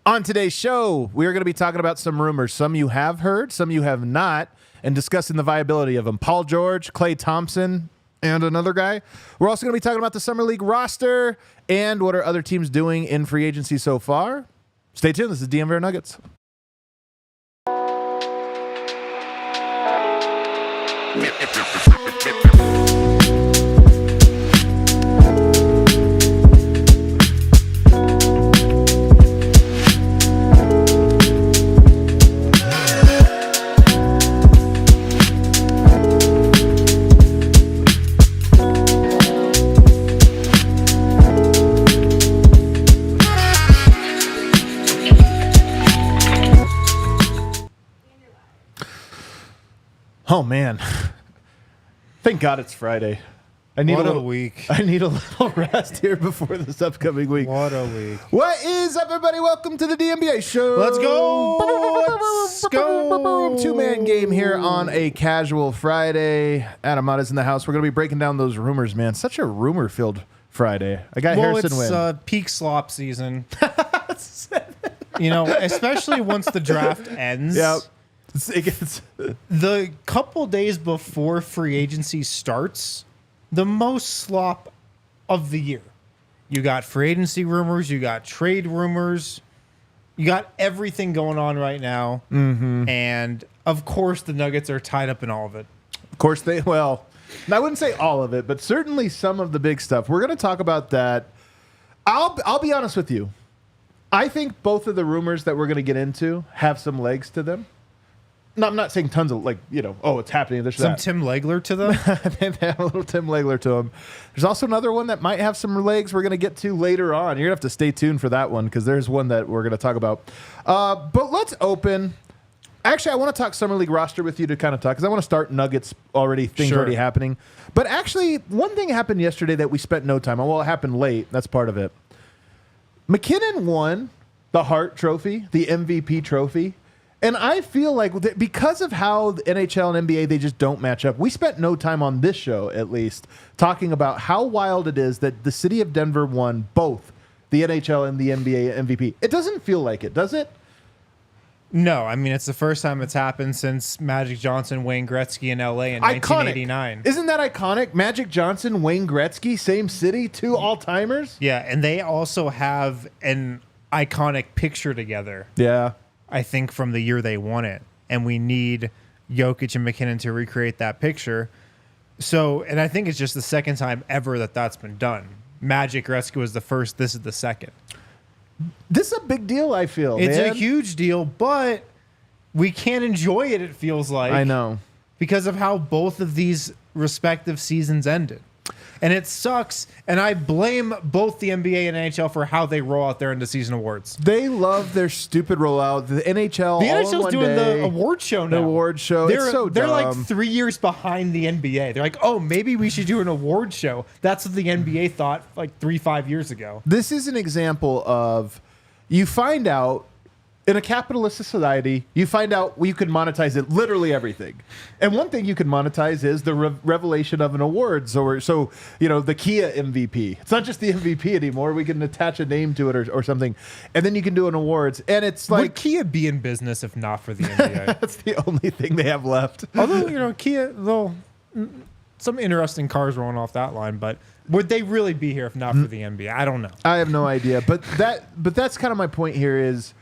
On today's show, we are going to be talking about some rumors. Some you have heard, some you have not, and discussing the viability of them. Paul George, Klay Thompson, and another guy. We're also going to be talking about the Summer League roster and what are other teams doing in free agency so far. Stay tuned. This is DNVR Nuggets. Oh, man. Thank God it's Friday. I need a week. I need a little rest here before this upcoming week. What a week. What is up, everybody? Welcome to the DNVR show. Let's go. Let's go. Two-man game here on a casual Friday. Adam Mata's in the house. We're going to be breaking down those rumors, man. Such a rumor-filled Friday. I got Harrison Wynn. It's peak slop season. Especially once the draft ends. Yep. The couple days before free agency starts, the most slop of the year. You got free agency rumors, you got trade rumors, you got everything going on right now. Mm-hmm. And of course, the Nuggets are tied up in all of it. Of course, I wouldn't say all of it, but certainly some of the big stuff. We're going to talk about that. I'll be honest with you. I think both of the rumors that we're going to get into have some legs to them. No, I'm not saying tons of, it's happening. There's some Tim Legler to them. They have a little Tim Legler to them. There's also another one that might have some legs we're going to get to later on. You're going to have to stay tuned for that one because there's one that we're going to talk about. But let's open. Actually, I want to talk Summer League roster with you to kind of talk because I want to start Nuggets things already happening. But actually, one thing happened yesterday that we spent no time on. Well, it happened late. That's part of it. MacKinnon won the Hart Trophy, the MVP trophy. And I feel like because of how the NHL and NBA, they just don't match up. We spent no time on this show, at least, talking about how wild it is that the city of Denver won both the NHL and the NBA MVP. It doesn't feel like it, does it? No, I mean, it's the first time it's happened since Magic Johnson, Wayne Gretzky in LA in 1989. Isn't that iconic? Magic Johnson, Wayne Gretzky, same city, two all-timers? Yeah, and they also have an iconic picture together. Yeah. I think from the year they won it. And we need Jokic and MacKinnon to recreate that picture. So, and I think it's just the second time ever that that's been done. Magic Gretzky was the first. This is the second. This is a big deal, I feel. It's a huge deal, but we can't enjoy it, it feels like. I know. Because of how both of these respective seasons ended. And it sucks, and I blame both the NBA and NHL for how they roll out their end-of-season awards. They love their stupid rollout. The NHL, the NHL's doing the award show now. The award show. It's so dumb. They're like 3 years behind the NBA. They're like, oh, maybe we should do an award show. That's what the NBA thought like 3-5 years ago. This is an example of you find out in a capitalist society, you find out you can monetize it, literally everything. And one thing you can monetize is the revelation of an award. So the Kia MVP. It's not just the MVP anymore. We can attach a name to it or something. And then you can do an awards. And it's like... Would Kia be in business if not for the NBA? That's the only thing they have left. Although, Kia, some interesting cars rolling off that line, but would they really be here if not for the NBA? I don't know. I have no idea. But that's kind of my point here is...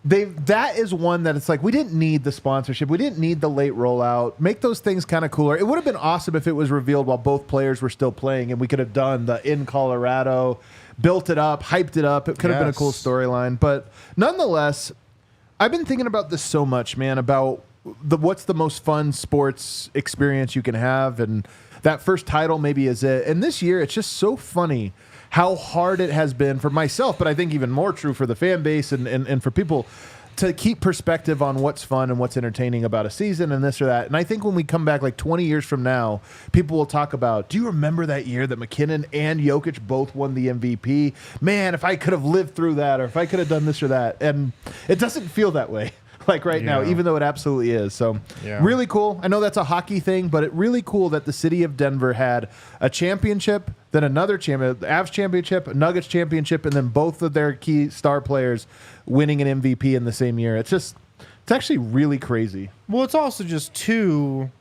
That is one that it's like we didn't need the sponsorship. We didn't need the late rollout. Make those things kind of cooler. It would have been awesome if it was revealed while both players were still playing and we could have done the in Colorado, built it up, hyped it up. It could have been a cool storyline. But nonetheless, I've been thinking about this so much, man, about what's the most fun sports experience you can have. And that first title maybe is it. And this year, it's just so funny how hard it has been for myself, but I think even more true for the fan base and for people to keep perspective on what's fun and what's entertaining about a season and this or that. And I think when we come back like 20 years from now, people will talk about, do you remember that year that MacKinnon and Jokic both won the MVP? Man, if I could have lived through that or if I could have done this or that. And it doesn't feel that way. like right now, Yeah. even though it absolutely is. So Yeah. really cool. I know that's a hockey thing, but it really cool that the city of Denver had a championship, then another championship, the Avs championship, a Nuggets championship, and then both of their key star players winning an MVP in the same year. It's actually really crazy. Well, it's also just two,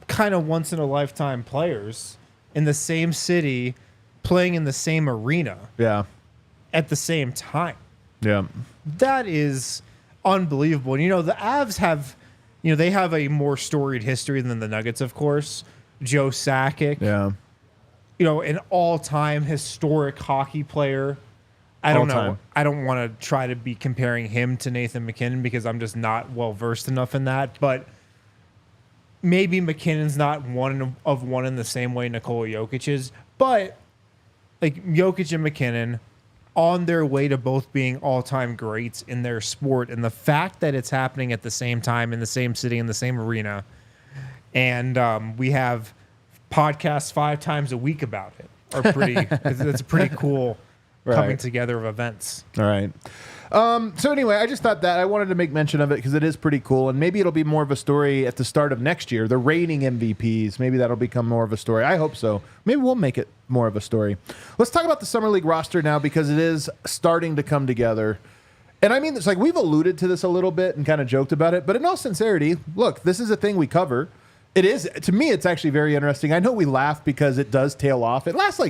kind of once in a lifetime players in the same city playing in the same arena Yeah. at the same time. Yeah. That is unbelievable. And, the Avs have, they have a more storied history than the Nuggets, of course. Joe Sakic, Yeah. An all-time historic hockey player. I don't know. All-time. I don't want to try to be comparing him to Nathan MacKinnon because I'm just not well-versed enough in that. But maybe McKinnon's not one of one in the same way Nikola Jokic is. But, Jokic and McKinnon on their way to both being all-time greats in their sport. And the fact that it's happening at the same time in the same city, in the same arena. And we have podcasts 5 times a week about it. Are pretty. It's a pretty cool coming together of events. All right. So anyway, I just thought that I wanted to make mention of it because it is pretty cool, and maybe it'll be more of a story at the start of next year. The reigning MVPs, maybe that'll become more of a story. I hope so. Maybe we'll make it more of a story. Let's talk about the Summer League roster now because it is starting to come together. And I mean, it's like we've alluded to this a little bit and kind of joked about it, but in all sincerity, look, this is a thing we cover. It is, to me, it's actually very interesting. I know we laugh because it does tail off. It lasts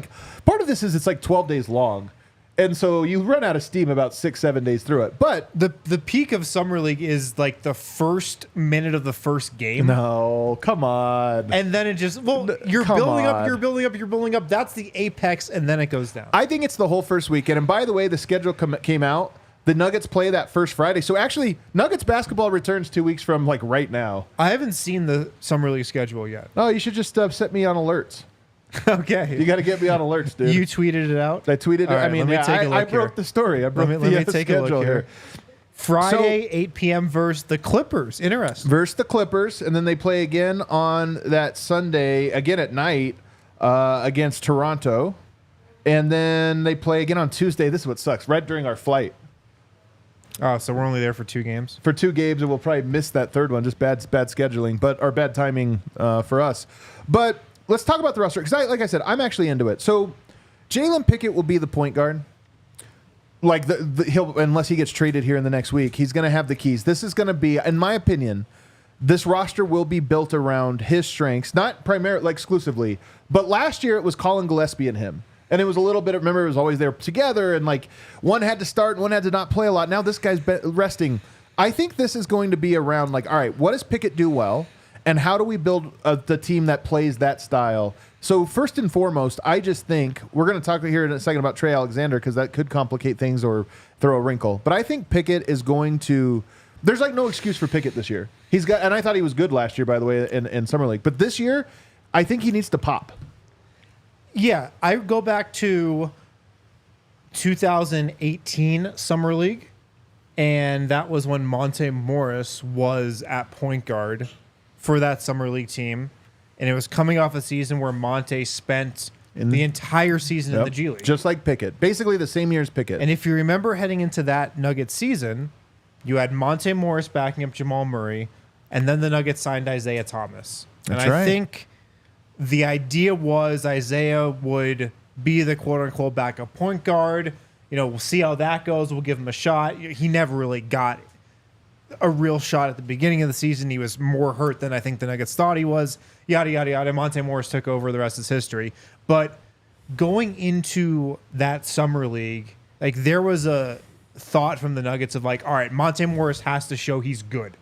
part of this is it's 12 days long. And so you run out of steam about 6-7 days through it. But the peak of Summer League is the first minute of the first game. no, come on. And then it just, you're come building up, on. you're building up, you're building up. That's the apex, and then it goes down. I think it's the whole first weekend. And by the way, the schedule came out. The Nuggets play that first Friday. So actually, Nuggets basketball returns 2 weeks from right now. I haven't seen the Summer League schedule yet. Oh, you should just set me on alerts. Okay. You got to get me on alerts, dude. You tweeted it out? I tweeted it. All right, I mean, let me take a look I broke here. the story. I broke Let me take a schedule look here. Friday, 8 p.m. versus the Clippers. Interesting. Versus the Clippers, and then they play again on that Sunday, again at night, against Toronto. And then they play again on Tuesday. This is what sucks. Right during our flight. Oh, so we're only there for 2 games? For 2 games, and we'll probably miss that third one. Just bad scheduling, or bad timing for us. But let's talk about the roster, because like I said, I'm actually into it. So Jalen Pickett will be the point guard. He'll, unless he gets traded here in the next week, he's going to have the keys. This is going to be, in my opinion, this roster will be built around his strengths, not primarily, exclusively. But last year it was Colin Gillespie and him. And it was a little bit, remember, it was always there together, and one had to start and one had to not play a lot. Now this guy's resting. I think this is going to be around all right, what does Pickett do well? And how do we build the team that plays that style? So first and foremost, I just think we're going to talk here in a second about Trey Alexander because that could complicate things or throw a wrinkle. But I think Pickett is going to. There's no excuse for Pickett this year. He's got, and I thought he was good last year, by the way, in Summer League. But this year, I think he needs to pop. Yeah, I go back to 2018 Summer League, and that was when Monte Morris was at point guard for that Summer League team, and it was coming off a season where Monte spent the entire season in the G League. Just like Pickett. Basically the same year as Pickett. And if you remember heading into that Nuggets season, you had Monte Morris backing up Jamal Murray, and then the Nuggets signed Isaiah Thomas. That's and right. I think the idea was Isaiah would be the quote-unquote backup point guard. We'll see how that goes. We'll give him a shot. He never really got a real shot at the beginning of the season. He was more hurt than I think the Nuggets thought he was. Yada, yada, yada. Monte Morris took over. The rest is history. But going into that Summer League, there was a thought from the Nuggets of all right, Monte Morris has to show he's good.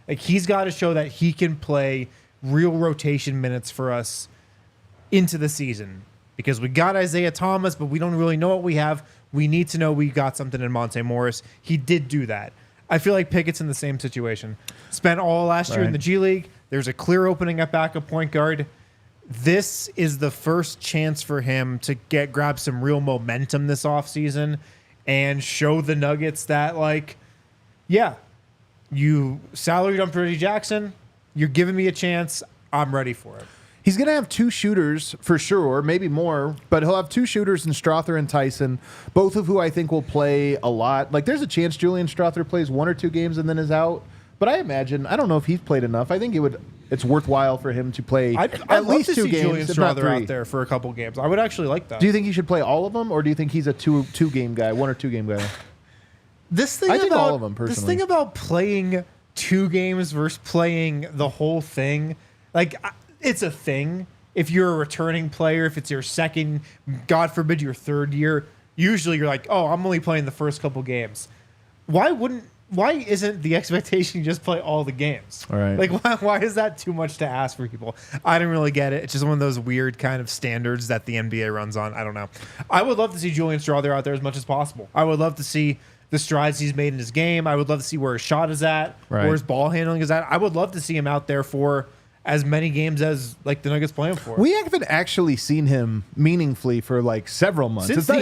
He's got to show that he can play real rotation minutes for us into the season because we got Isaiah Thomas, but we don't really know what we have. We need to know we got something in Monte Morris. He did do that. I feel like Pickett's in the same situation. Spent all last year in the G League. There's a clear opening at backup point guard. This is the first chance for him to grab some real momentum this offseason and show the Nuggets that, you salary dumped Reggie Jackson. You're giving me a chance. I'm ready for it. He's going to have 2 shooters for sure, maybe more, but he'll have 2 shooters in Strother and Tyson, both of who I think will play a lot. Like, there's a chance Julian Strother plays 1 or 2 games and then is out. But I don't know if he's played enough. I think it's worthwhile for him to play at least 2 games. Julian Strother out there for a couple games. I would actually like that. Do you think he should play all of them, or do you think he's a 2 game guy, 1 or 2 game guy? I think all of them, personally. This thing about playing 2 games versus playing the whole thing, like, it's a thing. If you're a returning player, if it's your second, God forbid, your third year, usually you're like, oh, I'm only playing the first couple games. Why isn't the expectation you just play all the games? All right. Like, why is that too much to ask for people? I didn't really get it. It's just one of those weird kind of standards that the NBA runs on. I don't know. I would love to see Julian Strother out there as much as possible. I would love to see the strides he's made in his game. I would love to see where his shot is at, where his ball handling is at. I would love to see him out there for as many games as like the Nuggets play him for. We haven't actually seen him meaningfully for like several months. Since the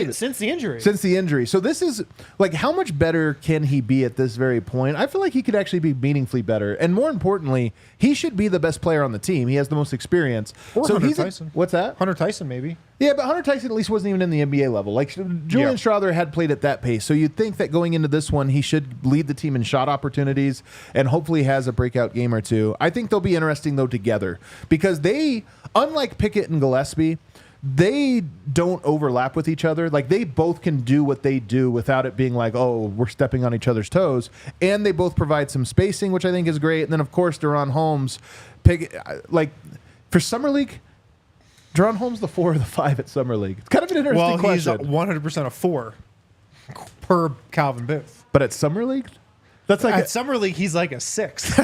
injury. Since the injury. So this is like, how much better can he be at this very point? I feel like he could actually be meaningfully better. And more importantly, he should be the best player on the team. He has the most experience. Or so Hunter Tyson. What's that? Hunter Tyson, maybe. Yeah, but Hunter Tyson at least wasn't even in the NBA level. Like, Julian Strother had played at that pace. So you'd think that going into this one, he should lead the team in shot opportunities and hopefully has a breakout game or 2. I think they'll be interesting, though, together. Because they, unlike Pickett and Gillespie, they don't overlap with each other. Like, they both can do what they do without it being like, oh, we're stepping on each other's toes. And they both provide some spacing, which I think is great. And then, of course, Deron Holmes, for Summer League, Deron Holmes the 4 or the 5 at Summer League. It's kind of an interesting question. Well, he's 100% a 4 per Calvin Booth. But at Summer League? That's like at Summer League, he's like a 6.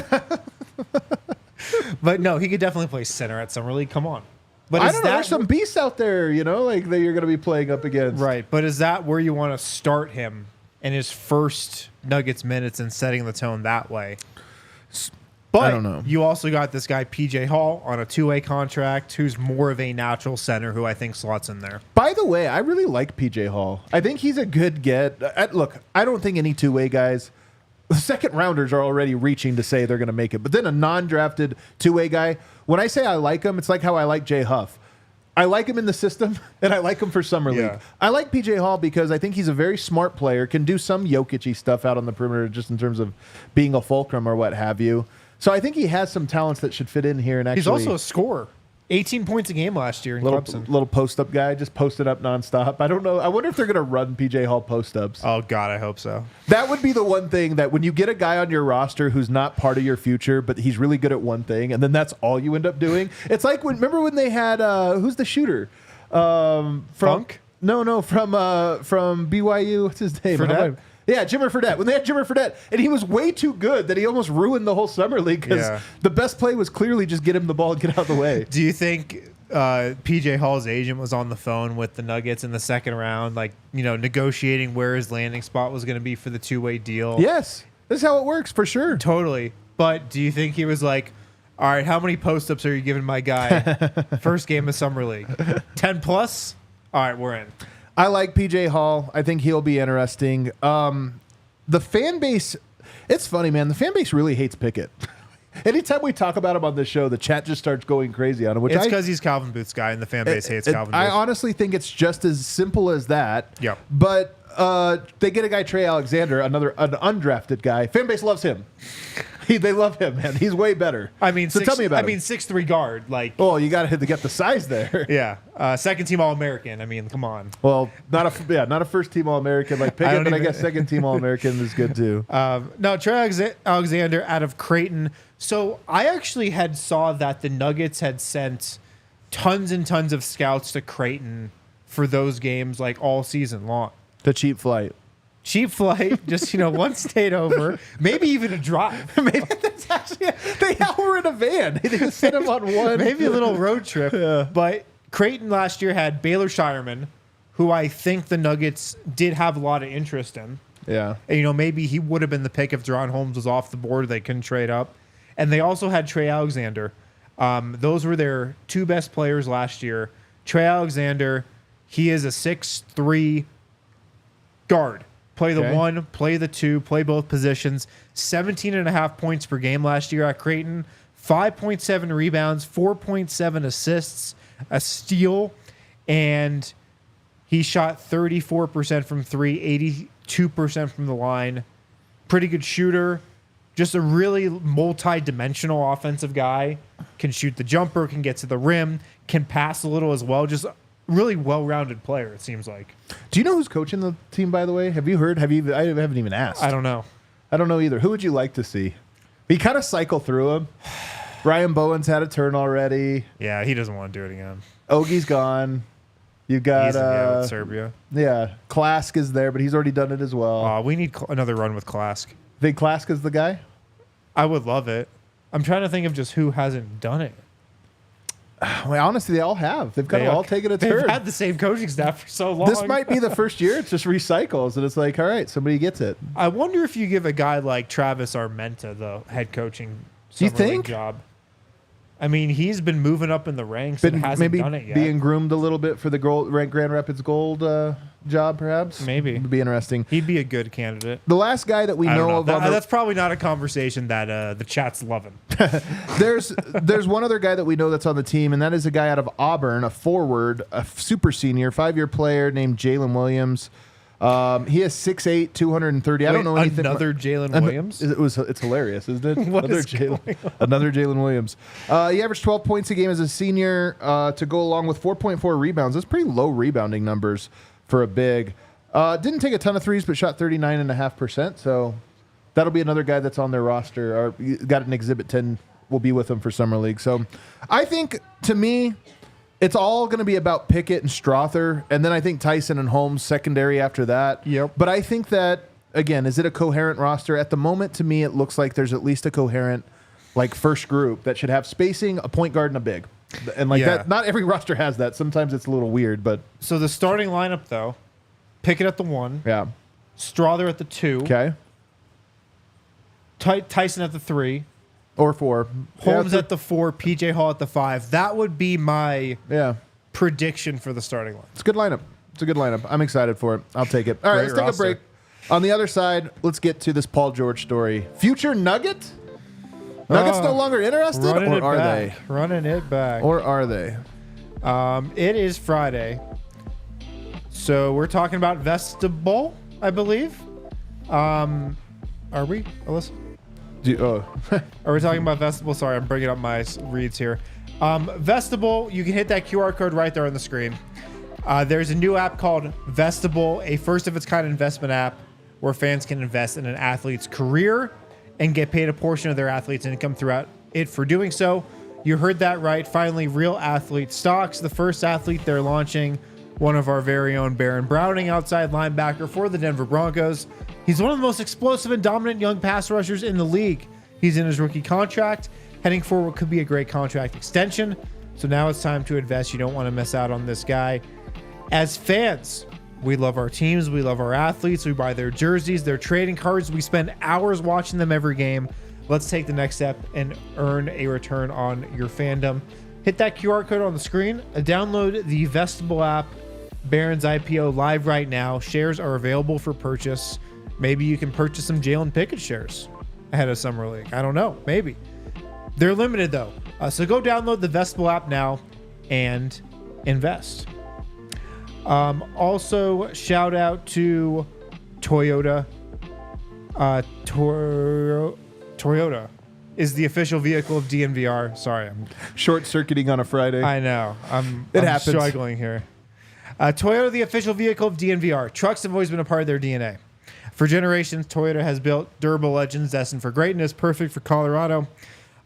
But no, he could definitely play center at Summer League. Come on. But I don't know. There's some beasts out there, like that you're going to be playing up against. Right. But is that where you want to start him in his first Nuggets minutes and setting the tone that way? But I don't know. You also got this guy, PJ Hall, on a 2-way contract, who's more of a natural center who I think slots in there. By the way, I really like PJ Hall. I think he's a good get. Look, I don't think any 2-way guys, the second rounders are already reaching to say they're going to make it. But then a non-drafted 2-way guy, when I say I like him, it's like how I like Jay Huff. I like him in the system, and I like him for Summer League. Yeah. I like PJ Hall because I think he's a very smart player, can do some Jokic-y stuff out on the perimeter just in terms of being a fulcrum or what have you. So I think he has some talents that should fit in here. And actually, he's also a scorer. 18 points a game last year in Clemson. Little post-up guy, just posted up nonstop. I don't know. I wonder if they're going to run PJ Hall post-ups. Oh, God, I hope so. That would be the one thing that when you get a guy on your roster who's not part of your future, but he's really good at one thing, and then that's all you end up doing. It's like, remember when they had, who's the shooter? Funk? No, from BYU. What's his name? Fredette? Yeah, Jimmer Fredette. When they had Jimmer Fredette, and he was way too good that he almost ruined the whole Summer League because the best play was clearly just get him the ball and get out of the way. Do you think PJ Hall's agent was on the phone with the Nuggets in the second round, negotiating where his landing spot was going to be for the 2-way deal? Yes. This is how it works, for sure. Totally. But do you think he was like, all right, how many post-ups are you giving my guy first game of Summer League? 10 plus? All right, we're in. I like PJ Hall. I think he'll be interesting. The fan base, it's funny, man. The fan base really hates Pickett. Anytime we talk about him on this show, the chat just starts going crazy on him. It's because he's Calvin Booth's guy, and the fan base hates Calvin Booth. I honestly think it's just as simple as that. Yeah. But they get a guy, Trey Alexander, an undrafted guy. Fan base loves him. They love him, man. He's way better. I mean, so tell me about him. 6'3" guard. Oh, you got to get the size there. Yeah. Second team All-American. I mean, come on. Well, not a first team All-American like Pickett, but I guess second team All-American is good too. No, Trey Alexander out of Creighton. So I actually had saw that the Nuggets had sent tons and tons of scouts to Creighton for those games all season long. The cheap flight. Cheap flight, just one state over, maybe even a drive. Maybe that's actually they were in a van. They didn't send them on one. Maybe a little road trip. Yeah. But Creighton last year had Baylor Shireman, who I think the Nuggets did have a lot of interest in. Yeah, and, maybe he would have been the pick if Deron Holmes was off the board. They couldn't trade up, and they also had Trey Alexander. Those were their 2 best players last year. Trey Alexander, he is a 6'3" guard. Play the 1, play the 2, play both positions. 17.5 points per game last year at Creighton. 5.7 rebounds, 4.7 assists, a steal, and he shot 34% from three, 82% from the line. Pretty good shooter. Just a really multi-dimensional offensive guy. Can shoot the jumper, can get to the rim, can pass a little as well. Just a really well-rounded player, it seems like. Do you know who's coaching the team, by the way? Have you heard? I haven't even asked. I don't know. I don't know either. Who would you like to see? We kind of cycle through them. Ryan Bowen's had a turn already. Yeah, he doesn't want to do it again. Ogie's gone. You've got He's with Serbia. Yeah, Klask is there, but he's already done it as well. We need another run with Klask. Think Klask is the guy? I would love it. I'm trying to think of just who hasn't done it. Well, honestly, they all have. They've kind of all taken a turn. They've had the same coaching staff for so long. This might be the first year. It just recycles, and it's like, all right, somebody gets it. I wonder if you give a guy like Travis Armenta the head coaching you think? job. I mean, he's been moving up in the ranks and hasn't maybe done it yet. Being groomed a little bit for the Grand Rapids Gold job, perhaps? Maybe. Would be interesting. He'd be a good candidate. The last guy that we know of... That's probably not a conversation that the chat's loving. There's one other guy that we know that's on the team, and that is a guy out of Auburn, a forward, a super senior, 5-year player named Jalen Williams. He is 6'8", 230. I don't know anything. Another Jalen Williams? It's hilarious, isn't it? Another Jalen Williams. He averaged 12 points a game as a senior to go along with 4.4 rebounds. That's pretty low rebounding numbers for a big. Didn't take a ton of threes, but shot 39.5%. So that'll be another guy that's on their roster. Or got an Exhibit 10. Will be with them for Summer League. So I think, to me, it's all going to be about Pickett and Strother, and then I think Tyson and Holmes secondary after that. Yep. But I think that, again, is it a coherent roster? At the moment, to me, it looks like there's at least a coherent, first group that should have spacing, a point guard, and a big. And that, not every roster has that. Sometimes it's a little weird, but... So the starting lineup, though, Pickett at the 1. Yeah. Strother at the 2. Okay. Tyson at the 3. Or 4. Holmes at the 4, PJ Hall at the 5. That would be my prediction for the starting line. It's a good lineup. It's a good lineup. I'm excited for it. I'll take it. All right, let's take a break. On the other side, let's get to this Paul George story. Future Nugget? Nuggets no longer interested, or are they? Running it back. Or are they? It is Friday. So we're talking about Vestibule, I believe. Are we, Alyssa? Are we talking about Vestibule? Sorry, I'm bringing up my reads here. Vestibule, you can hit that QR code right there on the screen. There's a new app called Vestibule, a first-of-its-kind investment app where fans can invest in an athlete's career and get paid a portion of their athlete's income throughout it for doing so. You heard that right. Finally, real athlete stocks. The first athlete they're launching, one of our very own Baron Browning, outside linebacker for the Denver Broncos. He's one of the most explosive and dominant young pass rushers in the league. He's in his rookie contract. Heading forward could be a great contract extension. So now it's time to invest. You don't want to miss out on this guy. As fans, we love our teams. We love our athletes. We buy their jerseys, their trading cards. We spend hours watching them every game. Let's take the next step and earn a return on your fandom. Hit that QR code on the screen. Download the Vestibule app. Barron's IPO live right now. Shares are available for purchase. Maybe you can purchase some Jalen Pickett shares ahead of Summer League. I don't know. Maybe. They're limited, though. So go download the Vestibule app now and invest. Also, shout out to Toyota. Toyota is the official vehicle of DNVR. Sorry, I'm short-circuiting on a Friday. I know. I'm happens. Struggling here. Toyota, the official vehicle of DNVR. Trucks have always been a part of their DNA. For generations, Toyota has built durable legends destined for greatness, perfect for Colorado.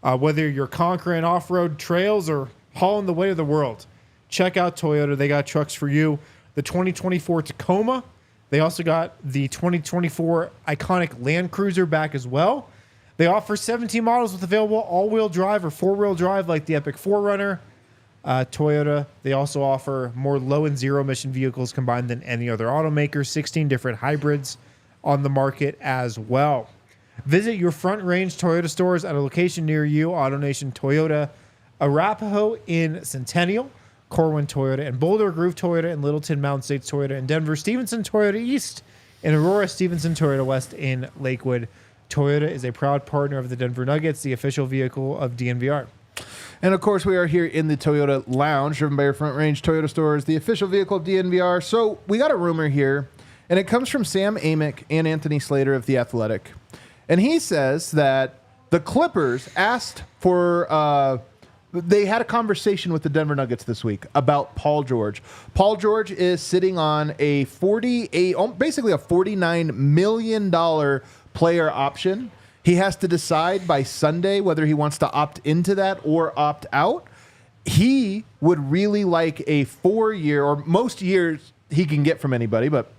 Whether you're conquering off-road trails or hauling the weight of the world, check out Toyota. They got trucks for you. The 2024 Tacoma. They also got the 2024 iconic Land Cruiser back as well. They offer 17 models with available all-wheel drive or four-wheel drive like the Epic 4Runner. Toyota, they also offer more low and zero emission vehicles combined than any other automaker. 16 different hybrids on the market as well. Visit your Front Range Toyota stores at a location near you. AutoNation Toyota, Arapahoe in Centennial, Corwin Toyota and Boulder, Groove Toyota in Littleton, Mountain States Toyota in Denver, Stevenson Toyota East in Aurora, Stevenson Toyota West in Lakewood. Toyota is a proud partner of the Denver Nuggets, the official vehicle of DNVR. And of course, we are here in the Toyota Lounge, driven by your Front Range Toyota stores, the official vehicle of DNVR. So we got a rumor here, and it comes from Sam Amick and Anthony Slater of The Athletic. And he says that the Clippers asked for, they had a conversation with the Denver Nuggets this week about Paul George. Paul George is sitting on basically a $49 million player option. He has to decide by Sunday whether he wants to opt into that or opt out. He would really like a 4-year, or most years he can get from anybody, but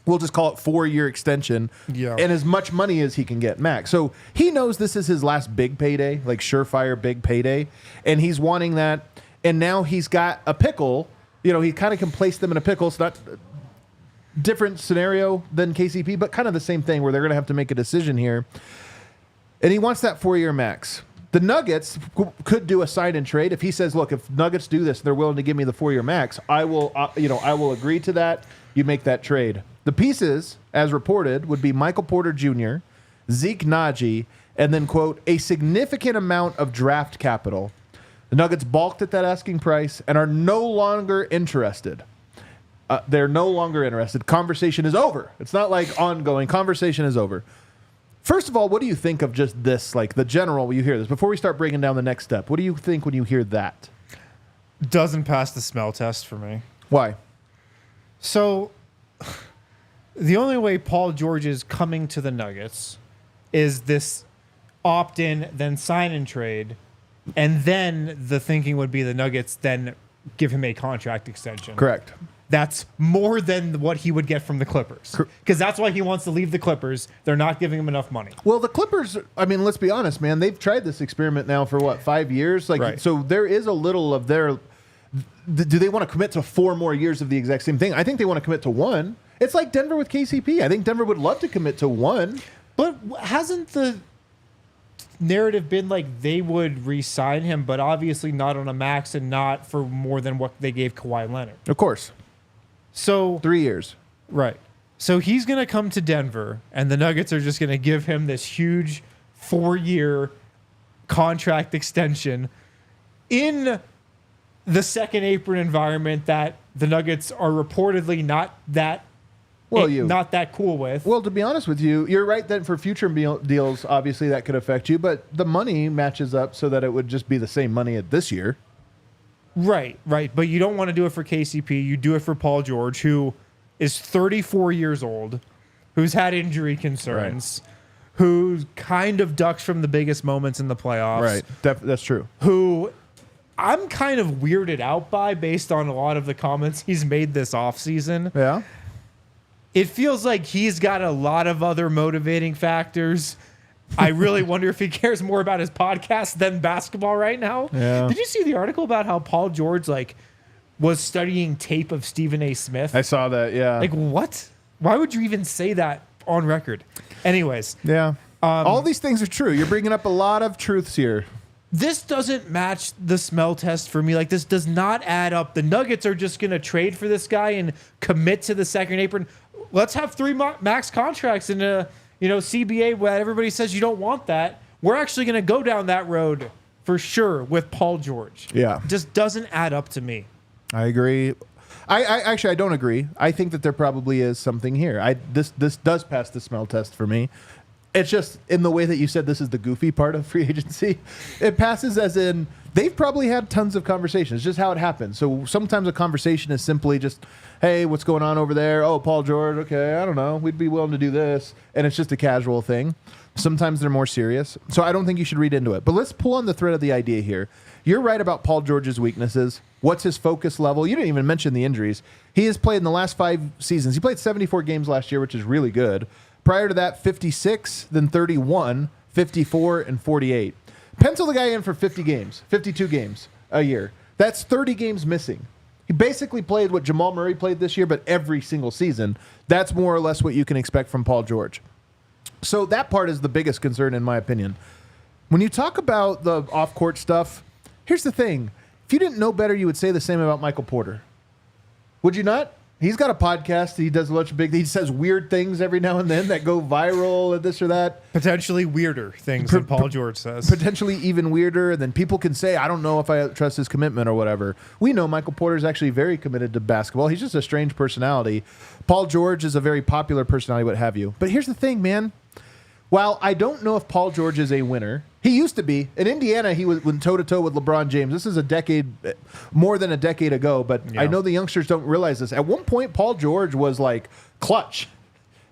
we'll just call it 4-year extension, and as much money as he can get max. So he knows this is his last big payday, like surefire big payday, and he's wanting that. And now he's got a pickle. You know, he kind of can place them in a pickle. It's not a different scenario than KCP, but kind of the same thing where they're going to have to make a decision here. And he wants that 4-year max. The Nuggets could do a sign and trade if he says, "Look, if Nuggets do this, they're willing to give me the 4-year max. I will, I will agree to that. You make that trade." The pieces, as reported, would be Michael Porter Jr., Zeke Naji, and then, quote, "a significant amount of draft capital." The Nuggets balked at that asking price and are no longer interested. They're no longer interested. Conversation is over. It's not like ongoing. Conversation is over. First of all, what do you think of just this, like the general, when you hear this? Before we start breaking down the next step, what do you think when you hear that? Doesn't pass the smell test for me. Why? So, the only way Paul George is coming to the Nuggets is this opt-in, then sign and trade, and then the thinking would be the Nuggets then give him a contract extension. Correct. That's more than what he would get from the Clippers. Because that's why he wants to leave the Clippers. They're not giving him enough money. Well, the Clippers, I mean, let's be honest, man. They've tried this experiment now for, 5 years? Right. So there is a little of their... Do they want to commit to 4 more years of the exact same thing? I think they want to commit to 1. It's like Denver with KCP. I think Denver would love to commit to 1. But hasn't the narrative been like they would re-sign him, but obviously not on a max and not for more than what they gave Kawhi Leonard? Of course. So 3 years. Right. So he's going to come to Denver, and the Nuggets are just going to give him this huge 4-year contract extension in the second apron environment that the Nuggets are reportedly not that cool with. Well, to be honest with you, you're right that for future deals, obviously that could affect you, but the money matches up so that it would just be the same money at this year. Right. But you don't want to do it for KCP. You do it for Paul George, who is 34 years old, who's had injury concerns, who kind of ducks from the biggest moments in the playoffs. Right. That's true. Who I'm kind of weirded out by based on a lot of the comments he's made this offseason. Yeah. It feels like he's got a lot of other motivating factors. I really wonder if he cares more about his podcast than basketball right now. Yeah. Did you see the article about how Paul George was studying tape of Stephen A. Smith? I saw that, yeah. Like, what? Why would you even say that on record? Anyways. Yeah. All these things are true. You're bringing up a lot of truths here. This doesn't match the smell test for me. Like, this does not add up. The Nuggets are just going to trade for this guy and commit to the second apron. Let's have 3 max contracts in a CBA where everybody says you don't want that. We're actually going to go down that road for sure with Paul George. Yeah. It just doesn't add up to me. I agree. I actually don't agree. I think that there probably is something here. This does pass the smell test for me. It's just in the way that you said this is the goofy part of free agency. It passes as in they've probably had tons of conversations, just how it happens. So sometimes a conversation is simply just, hey, what's going on over there? Oh, Paul George. Okay, I don't know. We'd be willing to do this. And it's just a casual thing. Sometimes they're more serious. So I don't think you should read into it. But let's pull on the thread of the idea here. You're right about Paul George's weaknesses. What's his focus level? You didn't even mention the injuries. He has played in the last 5 seasons. He played 74 games last year, which is really good. Prior to that, 56, then 31, 54, and 48. Pencil the guy in for 50 games, 52 games a year. That's 30 games missing. He basically played what Jamal Murray played this year, but every single season. That's more or less what you can expect from Paul George. So that part is the biggest concern, in my opinion. When you talk about the off-court stuff, here's the thing. If you didn't know better, you would say the same about Michael Porter. Would you not? He's got a podcast. He does a bunch of he says weird things every now and then that go viral and this or that. Potentially weirder things than Paul George says. Potentially even weirder. And then people can say, I don't know if I trust his commitment or whatever. We know Michael Porter is actually very committed to basketball. He's just a strange personality. Paul George is a very popular personality, what have you. But here's the thing, man. While I don't know if Paul George is a winner, he used to be. In Indiana, he went toe-to-toe with LeBron James. This is more than a decade ago, but I know the youngsters don't realize this. At one point, Paul George was like clutch.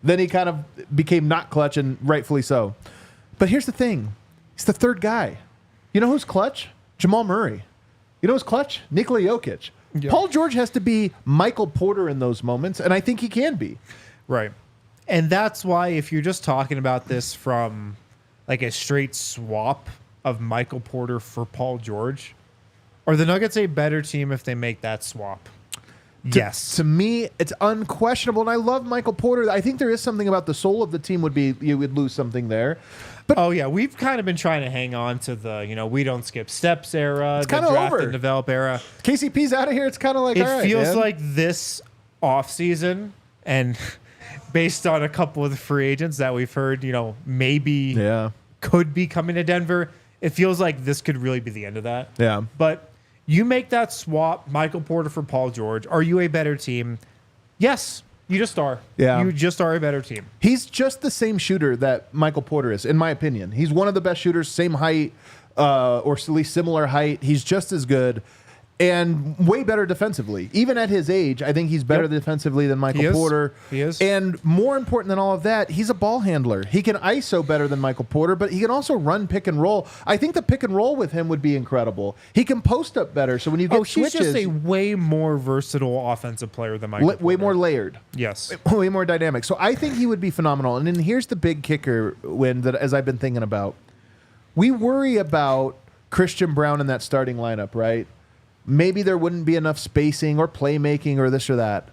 Then he kind of became not clutch, and rightfully so. But here's the thing. He's the third guy. You know who's clutch? Jamal Murray. You know who's clutch? Nikola Jokic. Yeah. Paul George has to be Michael Porter in those moments, and I think he can be. Right. And that's why if you're just talking about this from like a straight swap of Michael Porter for Paul George, are the Nuggets a better team if they make that swap? Yes. To me, it's unquestionable, and I love Michael Porter. I think there is something about the soul of the team you would lose something there. But we've kind of been trying to hang on to the, we don't skip steps era, it's the kind of draft over. And develop era. KCP's out of here. It's kind of like, all right, feels man. like this offseason, and based on a couple of the free agents that we've heard, maybe could be coming to Denver, it feels like this could really be the end of that. Yeah. But you make that swap, Michael Porter for Paul George. Are you a better team? Yes, you just are. Yeah. You just are a better team. He's just the same shooter that Michael Porter is, in my opinion. He's one of the best shooters, same height, or at least similar height. He's just as good. And way better defensively. Even at his age, I think he's better defensively than Michael Porter. He is. And more important than all of that, he's a ball handler. He can ISO better than Michael Porter, but he can also run pick and roll. I think the pick and roll with him would be incredible. He can post up better, so when you get switches... he's just a way more versatile offensive player than Michael Porter. Way more layered. Yes. Way more dynamic. So I think he would be phenomenal. And then here's the big kicker, as I've been thinking about. We worry about Christian Brown in that starting lineup, right? Maybe there wouldn't be enough spacing or playmaking or this or that.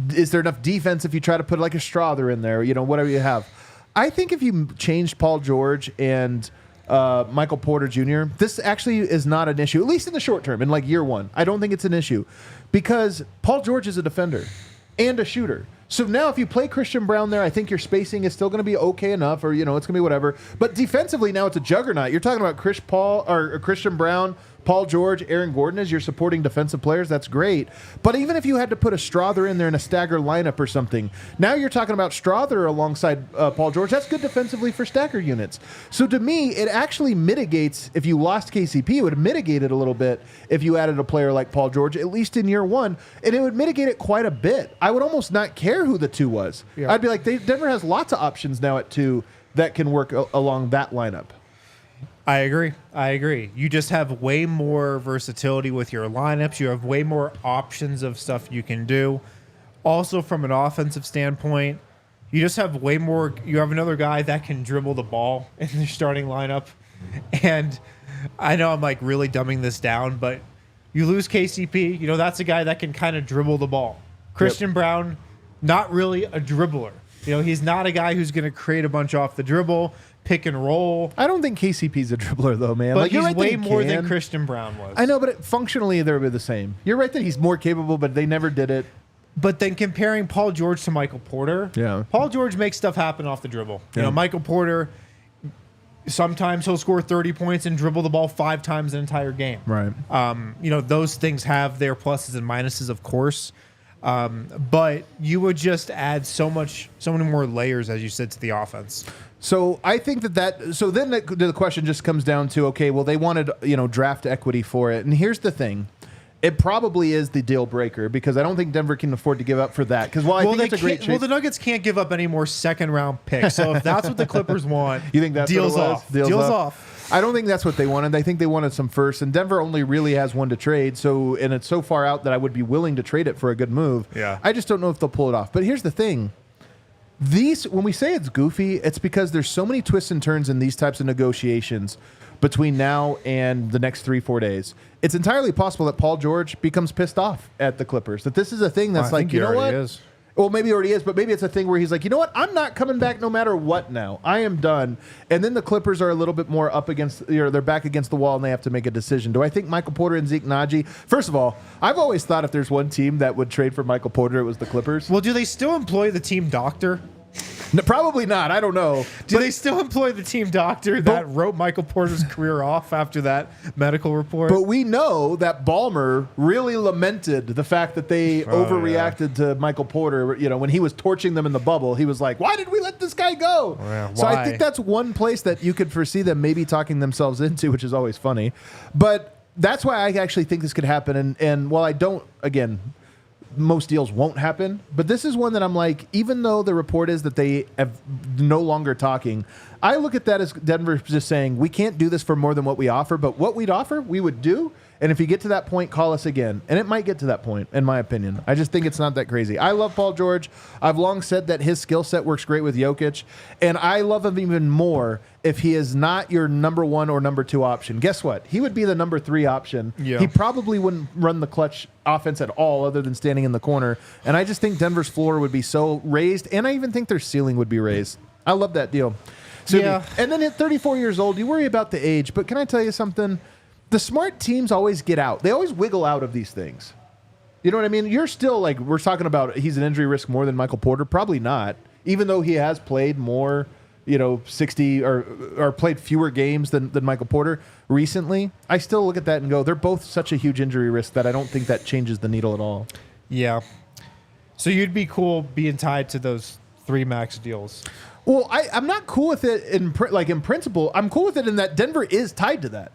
Is there enough defense if you try to put like a Strother in there, whatever you have? I think if you changed Paul George and Michael Porter Jr., this actually is not an issue, at least in the short term, in like year one. I don't think it's an issue because Paul George is a defender and a shooter. So now if you play Christian Brown there, I think your spacing is still going to be okay enough, or, it's going to be whatever. But defensively now it's a juggernaut. You're talking about Christian Brown, Paul George, Aaron Gordon as your supporting defensive players. That's great. But even if you had to put a Strother in there in a stagger lineup or something, now you're talking about Strother alongside Paul George. That's good defensively for stagger units. So to me, it actually mitigates, if you lost KCP, it would mitigate it a little bit if you added a player like Paul George, at least in year one, and it would mitigate it quite a bit. I would almost not care who the two was. Yeah. I'd be like, Denver has lots of options now at two that can work along that lineup. I agree. You just have way more versatility with your lineups. You have way more options of stuff you can do. Also, from an offensive standpoint, you just have way more. You have another guy that can dribble the ball in the starting lineup. And I know I'm like really dumbing this down, but you lose KCP. That's a guy that can kind of dribble the ball. Christian Brown, not really a dribbler. He's not a guy who's going to create a bunch off the dribble, pick and roll. I don't think KCP's a dribbler, though, man. But he's way more than Christian Brown was. I know, but functionally, they're the same. You're right that he's more capable, but they never did it. But then comparing Paul George to Michael Porter, Paul George makes stuff happen off the dribble. Michael Porter, sometimes he'll score 30 points and dribble the ball 5 times an entire game. Right. Those things have their pluses and minuses, of course. But you would just add so many more layers, as you said, to the offense. So I think so then the question just comes down to, okay, well, they wanted, draft equity for it. And here's the thing. It probably is the deal breaker because I don't think Denver can afford to give up for that. Because I think it's a great chase. Well, the Nuggets can't give up any more second-round picks. So if that's what the Clippers want, you think that's deals what it was? off. Deals off. I don't think that's what they wanted. I think they wanted some first, and Denver only really has one to trade. And it's so far out that I would be willing to trade it for a good move. Yeah. I just don't know if they'll pull it off. But here's the thing. When we say it's goofy, it's because there's so many twists and turns in these types of negotiations between now and the next 3-4 days. It's entirely possible that Paul George becomes pissed off at the Clippers. That this is a thing that's you know what? Well, maybe he already is, but maybe it's a thing where he's like, you know what? I'm not coming back no matter what now. I am done. And then the Clippers are a little bit more up against, they're back against the wall and they have to make a decision. Do I think Michael Porter and Zeke Naji? First of all, I've always thought if there's one team that would trade for Michael Porter, it was the Clippers. Well, do they still employ the team doctor? No, probably not. I don't know. Do they still employ the team doctor that wrote Michael Porter's career off after that medical report? But we know that Ballmer really lamented the fact that they overreacted to Michael Porter. You know, when he was torching them in the bubble, he was like, why did we let this guy go? Yeah, so I think that's one place that you could foresee them maybe talking themselves into, which is always funny. But that's why I actually think this could happen. And while I don't, again, most deals won't happen, but this is one that I'm like, even though the report is that they have no longer talking, I look at that as Denver just saying, we can't do this for more than what we offer, but what we'd offer, we would do. And if you get to that point, call us again. And it might get to that point, in my opinion. I just think it's not that crazy. I love Paul George. I've long said that his skill set works great with Jokic. And I love him even more if he is not your number 1 or number 2 option. Guess what? He would be the number 3 option. Yeah. He probably wouldn't run the clutch offense at all other than standing in the corner. And I just think Denver's floor would be so raised. And I even think their ceiling would be raised. I love that deal. So yeah. And then at 34 years old, you worry about the age. But can I tell you something? The smart teams always get out. They always wiggle out of these things. You know what I mean? You're still like, we're talking about he's an injury risk more than Michael Porter. Probably not. Even though he has played more, 60 or played fewer games than Michael Porter recently. I still look at that and go, they're both such a huge injury risk that I don't think that changes the needle at all. Yeah. So you'd be cool being tied to those 3 max deals. Well, I'm not cool with it in principle. I'm cool with it in that Denver is tied to that.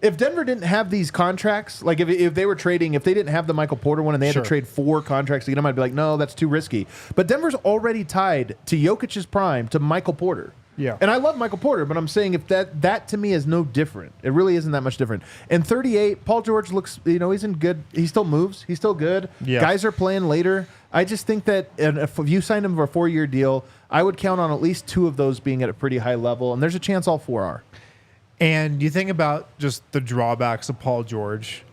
If Denver didn't have these contracts, like if they were trading, if they didn't have the Michael Porter one and they had to trade 4 contracts to get him, I'd be like, no, that's too risky. But Denver's already tied to Jokic's prime to Michael Porter. Yeah. And I love Michael Porter, but I'm saying if that to me is no different. It really isn't that much different. And 38, Paul George looks, he's in good. He still moves. He's still good. Yeah. Guys are playing later. I just think that if you signed him for a 4-year deal, I would count on at least 2 of those being at a pretty high level. And there's a chance all 4 are. And you think about just the drawbacks of Paul George,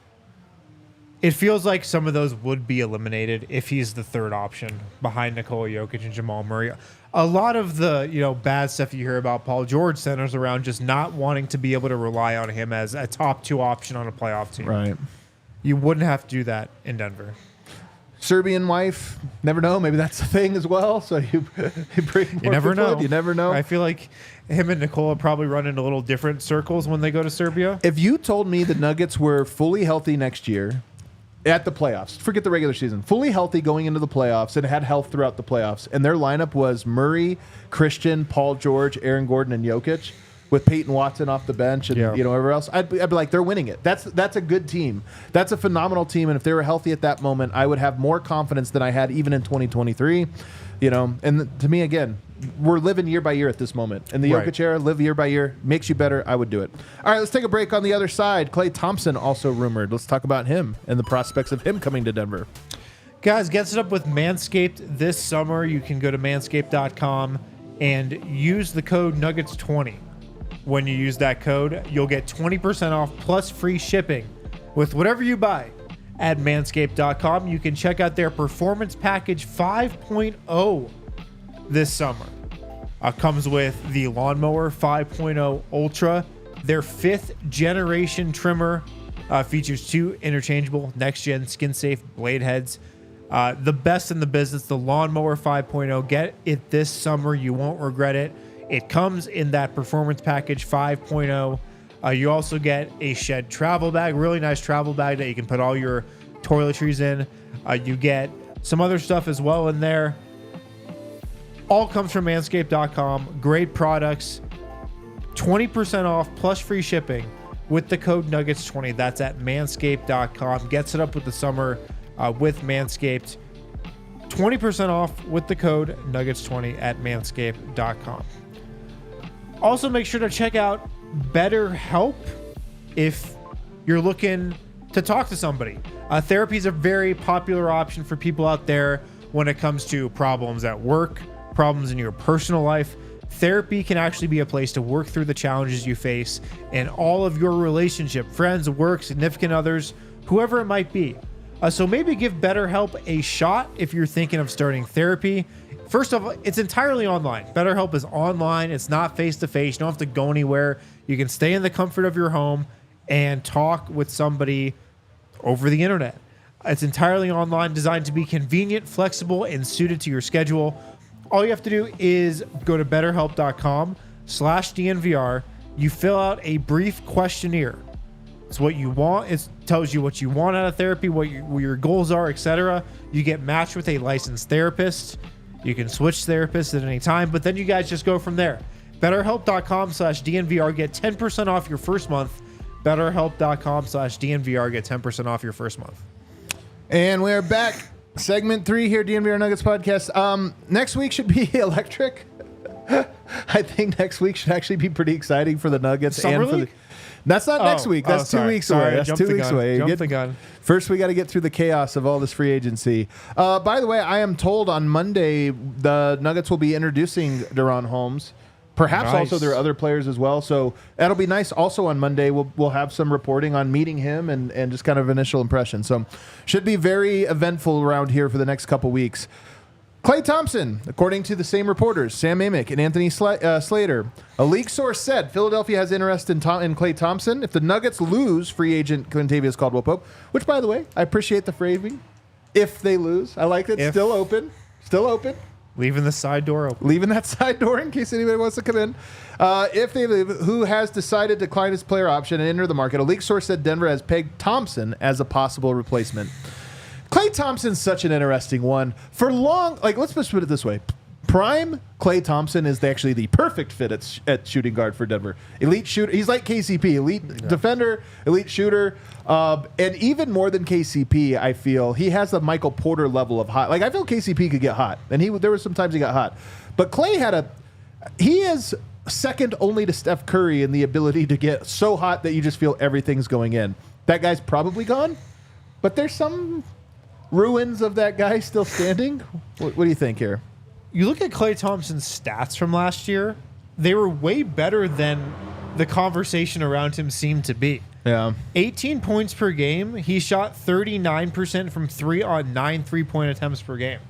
it feels like some of those would be eliminated if he's the 3rd option behind Nikola Jokic and Jamal Murray. A lot of the bad stuff you hear about Paul George centers around just not wanting to be able to rely on him as a top 2 option on a playoff team. Right. You wouldn't have to do that in Denver. Serbian wife, never know. Maybe that's a thing as well. So you bring more You never know. You never know. I feel like him and Nikola probably run in a little different circles when they go to Serbia. If you told me the Nuggets were fully healthy next year at the playoffs, forget the regular season, fully healthy going into the playoffs and had health throughout the playoffs, and their lineup was Murray, Christian, Paul George, Aaron Gordon, and Jokic, with Peyton Watson off the bench and everywhere else, I'd be like, they're winning it. That's a good team. That's a phenomenal team. And if they were healthy at that moment, I would have more confidence than I had even in 2023. And to me, again, we're living year by year at this moment. In the Jokic era, live year by year. Makes you better. I would do it. All right, let's take a break. On the other side, Klay Thompson also rumored. Let's talk about him and the prospects of him coming to Denver. Guys, get set up with Manscaped this summer. You can go to manscaped.com and use the code Nuggets20. When you use that code, you'll get 20% off plus free shipping with whatever you buy at manscaped.com. You can check out their Performance Package 5.0 this summer. Comes with the Lawnmower 5.0 Ultra. Their 5th generation trimmer features 2 interchangeable next-gen skin-safe blade heads. The best in the business, the Lawnmower 5.0. Get it this summer. You won't regret it. It comes in that Performance Package 5.0. You also get a Shed travel bag, really nice travel bag that you can put all your toiletries in. You get some other stuff as well in there. All comes from manscaped.com. Great products. 20% off plus free shipping with the code Nuggets20. That's at manscaped.com. Get set up with the summer with Manscaped. 20% off with the code Nuggets20 at manscaped.com. Also, make sure to check out BetterHelp if you're looking to talk to somebody. Therapy is a very popular option for people out there when it comes to problems at work, problems in your personal life. Therapy can actually be a place to work through the challenges you face in all of your relationship, friends, work, significant others, whoever it might be. So maybe give BetterHelp a shot if you're thinking of starting therapy. First of all, it's entirely online. BetterHelp is online. It's not face-to-face. You don't have to go anywhere. You can stay in the comfort of your home and talk with somebody over the internet. It's entirely online, designed to be convenient, flexible, and suited to your schedule. All you have to do is go to betterhelp.com/DNVR. You fill out a brief questionnaire. It's what you want. It tells you what you want out of therapy, what your goals are, etc. You get matched with a licensed therapist. You can switch therapists at any time, but then you guys just go from there. BetterHelp.com/DNVR. Get 10% off your first month. BetterHelp.com/DNVR. Get 10% off your first month. And we're back. Segment 3 here, DNVR Nuggets podcast. Next week should be electric. I think next week should actually be pretty exciting for the Nuggets. Summer and for League? That's not next week. That's 2 weeks away. That's 2 weeks away. Jump the gun. First, we got to get through the chaos of all this free agency. By the way, I am told on Monday the Nuggets will be introducing Deron Holmes. Perhaps also there are other players as well. So that'll be nice. Also on Monday, we'll have some reporting on meeting him and just kind of initial impressions. So should be very eventful around here for the next couple weeks. Klay Thompson, according to the same reporters, Sam Amick and Anthony Slater, a league source said Philadelphia has interest in Klay Thompson. If the Nuggets lose free agent Kentavious Caldwell-Pope, which, by the way, I appreciate the phrasing. If they lose, I like it. Still open. Still open. Leaving the side door open. Leaving that side door in case anybody wants to come in. If they leave, who has decided to decline his player option and enter the market? A league source said Denver has pegged Thompson as a possible replacement. Klay Thompson's such an interesting one. For long, let's just put it this way. Prime Klay Thompson is actually the perfect fit at shooting guard for Denver. Elite shooter. He's like KCP. Elite defender, elite shooter. And even more than KCP, I feel, he has the Michael Porter level of hot. I feel KCP could get hot. And there were some times he got hot. But Klay he is second only to Steph Curry in the ability to get so hot that you just feel everything's going in. That guy's probably gone. But there's some ruins of that guy still standing. What do you think here? You look at Klay Thompson's stats from last year, they were way better than the conversation around him seemed to be. Yeah. 18 points per game. He shot 39% from 3 on 9 3-point attempts per game.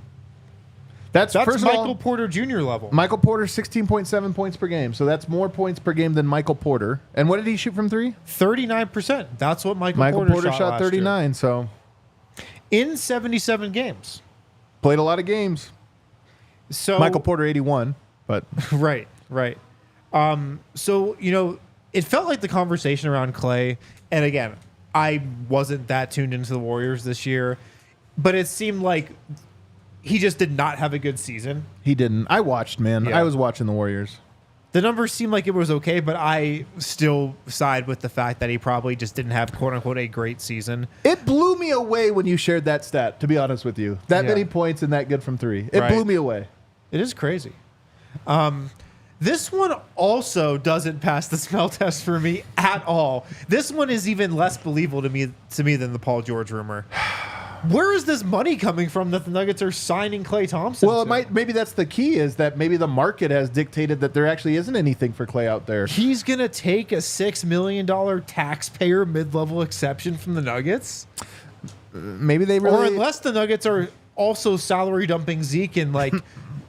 That's Michael Porter Jr. level. Michael Porter, 16.7 points per game. So that's more points per game than Michael Porter. And what did he shoot from 3? 39%. That's what Michael Porter shot 39. Year. So in 77 games. Played a lot of games. So Michael Porter 81, but right. So it felt like the conversation around Klay, and again, I wasn't that tuned into the Warriors this year, but it seemed like he just did not have a good season. He didn't. I watched, man. Yeah. I was watching the Warriors. The numbers seemed like it was okay, but I still side with the fact that he probably just didn't have, quote unquote, a great season. It blew me away when you shared that stat, to be honest with you. That many points and that good from 3. It blew me away. It is crazy. This one also doesn't pass the smell test for me at all. This one is even less believable to me than the Paul George rumor. Where is this money coming from that the Nuggets are signing Klay Thompson? Well, maybe that's the key, is that maybe the market has dictated that there actually isn't anything for Klay out there. He's going to take a $6 million taxpayer mid-level exception from the Nuggets? Maybe they really... Or unless the Nuggets are also salary dumping Zeke and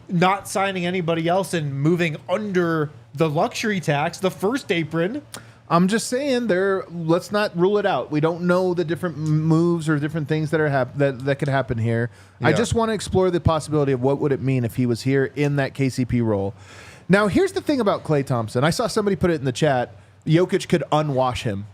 not signing anybody else and moving under the luxury tax, the first apron. I'm just saying, let's not rule it out. We don't know the different moves or different things that are that could happen here. Yeah. I just want to explore the possibility of what would it mean if he was here in that KCP role. Now, here's the thing about Klay Thompson. I saw somebody put it in the chat. Jokic could unwash him.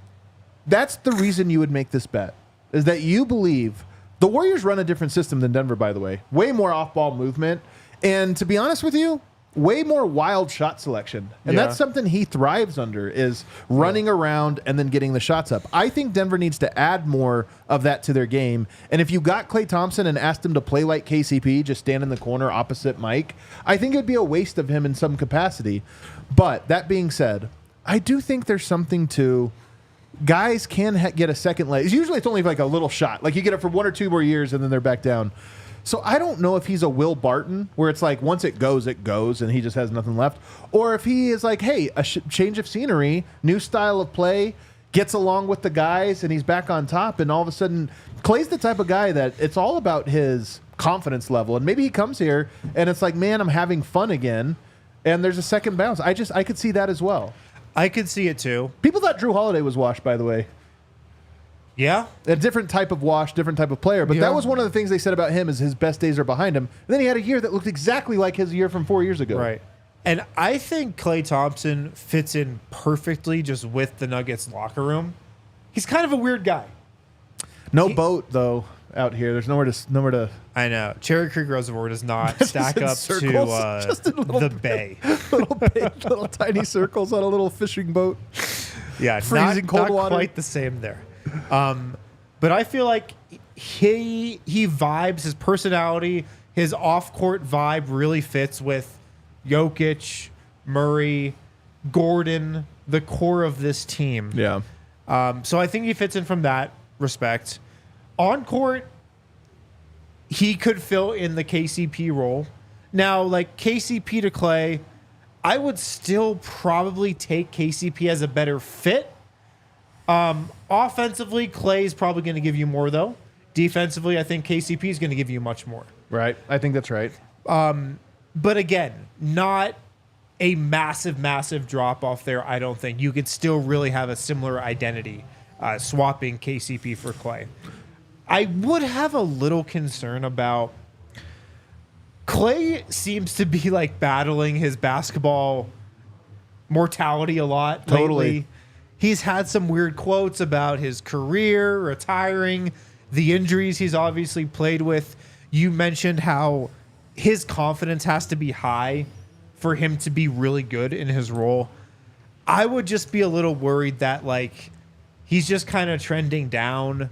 That's the reason you would make this bet, is that you believe the Warriors run a different system than Denver, by the way. Way more off-ball movement. And to be honest with you, way more wild shot selection. And that's something he thrives under, is running around and then getting the shots up. I think Denver needs to add more of that to their game. And if you got Klay Thompson and asked him to play like KCP, just stand in the corner opposite Mike, I think it'd be a waste of him in some capacity. But that being said, I do think there's something to... Guys can get a second leg. Usually it's only like a little shot. Like you get it for 1 or 2 more years and then they're back down. So I don't know if he's a Will Barton, where it's like once it goes, and he just has nothing left. Or if he is like, hey, a change of scenery, new style of play, gets along with the guys, and he's back on top, and all of a sudden Klay's the type of guy that it's all about his confidence level. And maybe he comes here and it's like, man, I'm having fun again. And there's a second bounce. I could see that as well. I could see it too. People thought Drew Holiday was washed, by the way. Yeah. A different type of wash, different type of player. But that was one of the things they said about him is his best days are behind him. And then he had a year that looked exactly like his year from 4 years ago. Right. And I think Klay Thompson fits in perfectly just with the Nuggets locker room. He's kind of a weird guy. No boat, though, out here. There's nowhere to... I know. Cherry Creek Reservoir does not stack up to the bay. little tiny circles on a little fishing boat. Yeah, freezing cold not water. Quite the same there. But I feel like he vibes, his personality, his off-court vibe really fits with Jokic, Murray, Gordon, the core of this team. Yeah. So I think he fits in from that respect. On court, he could fill in the KCP role. Now, like KCP to Klay, I would still probably take KCP as a better fit. Offensively, Klay is probably going to give you more, though. Defensively, I think KCP is going to give you much more. Right. I think that's right. But again, not a massive drop off there, I don't think. You could still really have a similar identity swapping KCP for Klay. I would have a little concern about Klay seems to be like battling his basketball mortality a lot lately. He's had some weird quotes about his career, retiring, the injuries he's obviously played with. You mentioned how his confidence has to be high for him to be really good in his role. I would just be a little worried that like he's just kind of trending down.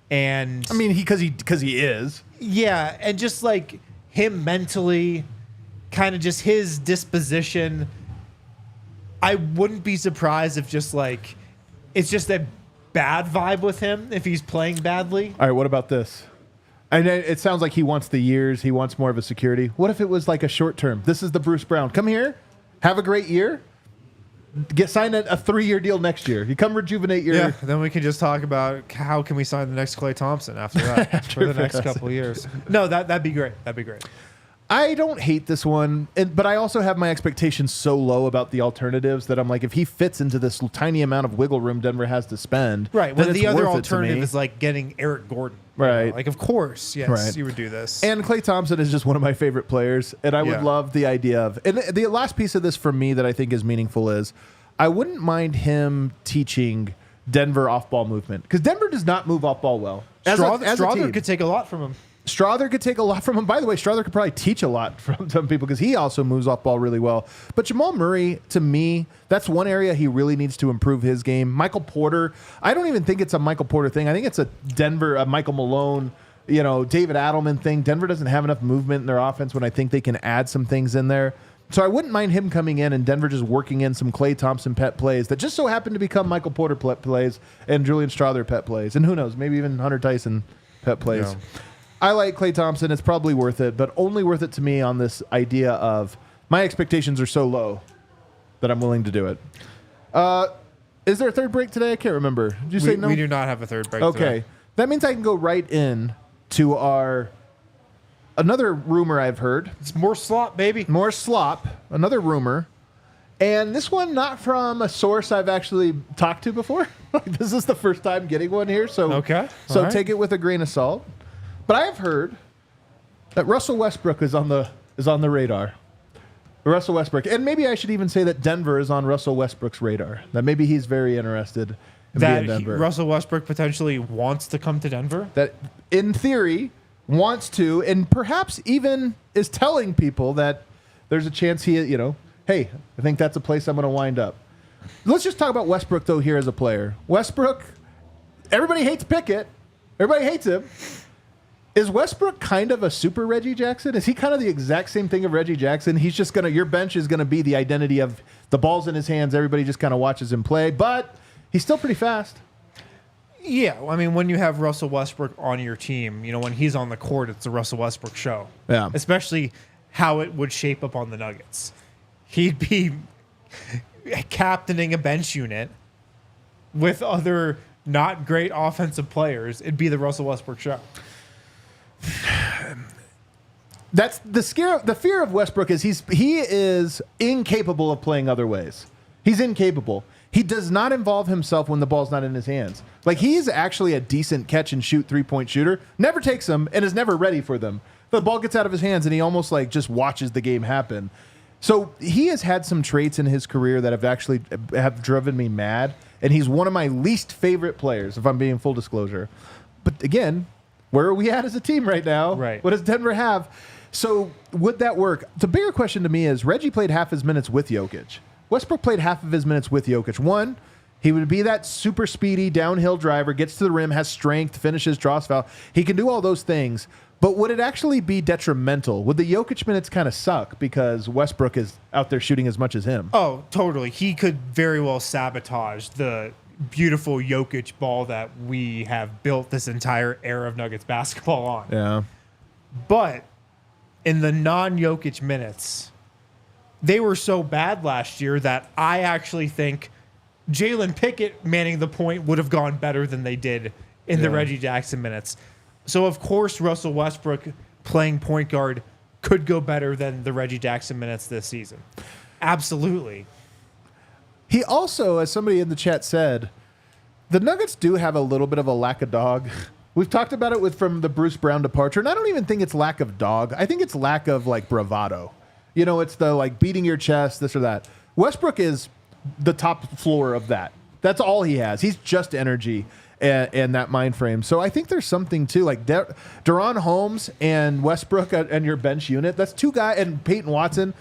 And I mean, because he is. Yeah, and just like him mentally, kind of just his disposition, I wouldn't be surprised if just like it's just a bad vibe with him if he's playing badly. All right, what about this? And it sounds like he wants the years. He wants more of a security. What if it was like a short term? This is the Bruce Brown. Come here, have a great year, get signed a 3-year deal next year. You come rejuvenate your... Yeah, then we can just talk about how can we sign the next Klay Thompson after that for the next couple of years. No, that'd be great. That'd be great. I don't hate this one, but I also have my expectations so low about the alternatives that I'm like, if he fits into this tiny amount of wiggle room Denver has to spend, right? Well, the other alternative is like getting Eric Gordon, right? You know? Like, of course, yes, right. You would do this. And Klay Thompson is just one of my favorite players, and I would love the idea of. And the last piece of this for me that I think is meaningful is, I wouldn't mind him teaching Denver off-ball movement because Denver does not move off-ball well. Strother could take a lot from him. Strother could take a lot from him. By the way, Strother could probably teach a lot from some people because he also moves off ball really well. But Jamal Murray, to me, that's one area he really needs to improve his game. Michael Porter, I don't even think it's a Michael Porter thing. I think it's a Michael Malone, David Adelman thing. Denver doesn't have enough movement in their offense when I think they can add some things in there. So I wouldn't mind him coming in and Denver just working in some Klay Thompson pet plays that just so happen to become Michael Porter pet plays and Julian Strother pet plays. And who knows, maybe even Hunter Tyson pet plays. Yeah. I like Klay Thompson. It's probably worth it, but only worth it to me on this idea of my expectations are so low that I'm willing to do it. Is there a third break today? I can't remember. Did you say no? We do not have a third break today. Okay. That means I can go right in to another rumor I've heard. It's more slop, baby. More slop. Another rumor. And this one not from a source I've actually talked to before. This is the first time getting one here, so okay. So right. Take it with a grain of salt. But I have heard that Russell Westbrook is on the radar. Russell Westbrook. And maybe I should even say that Denver is on Russell Westbrook's radar. That maybe he's very interested in being Denver. Russell Westbrook potentially wants to come to Denver? That, in theory, wants to, and perhaps even is telling people that there's a chance he, hey, I think that's a place I'm going to wind up. Let's just talk about Westbrook, though, here as a player. Westbrook, everybody hates Pickett. Everybody hates him. Is Westbrook kind of a super Reggie Jackson? Is he kind of the exact same thing of Reggie Jackson? He's just your bench is going to be the identity of the ball's in his hands. Everybody just kind of watches him play, but he's still pretty fast. Yeah. I mean, when you have Russell Westbrook on your team, when he's on the court, it's the Russell Westbrook show. Yeah. Especially how it would shape up on the Nuggets. He'd be captaining a bench unit with other not great offensive players, it'd be the Russell Westbrook show. That's the scare. The fear of Westbrook is he is incapable of playing other ways. He's incapable. He does not involve himself when the ball's not in his hands. Like, he's actually a decent catch and shoot 3-point shooter. Never takes them and is never ready for them. The ball gets out of his hands and he almost like just watches the game happen. So he has had some traits in his career that have driven me mad. And he's one of my least favorite players, if I'm being full disclosure. But again, where are we at as a team right now? Right. What does Denver have? So would that work? The bigger question to me is Reggie played half his minutes with Jokic. Westbrook played half of his minutes with Jokic. One, he would be that super speedy downhill driver, gets to the rim, has strength, finishes, draws foul. He can do all those things. But would it actually be detrimental? Would the Jokic minutes kind of suck because Westbrook is out there shooting as much as him? Oh, totally. He could very well sabotage the beautiful Jokic ball that we have built this entire era of Nuggets basketball on. Yeah. But in the non-Jokic minutes, they were so bad last year that I actually think Jalen Pickett manning the point would have gone better than they did in the Reggie Jackson minutes. So, of course, Russell Westbrook playing point guard could go better than the Reggie Jackson minutes this season. Absolutely. He also, as somebody in the chat said, the Nuggets do have a little bit of a lack of dog. We've talked about it from the Bruce Brown departure, and I don't even think it's lack of dog. I think it's lack of, like, bravado. You know, it's the, like, beating your chest, this or that. Westbrook is the top floor of that. That's all he has. He's just energy and that mind frame. So I think there's something, too. Like, Deron Holmes and Westbrook and your bench unit, that's two guys, and Peyton Watson,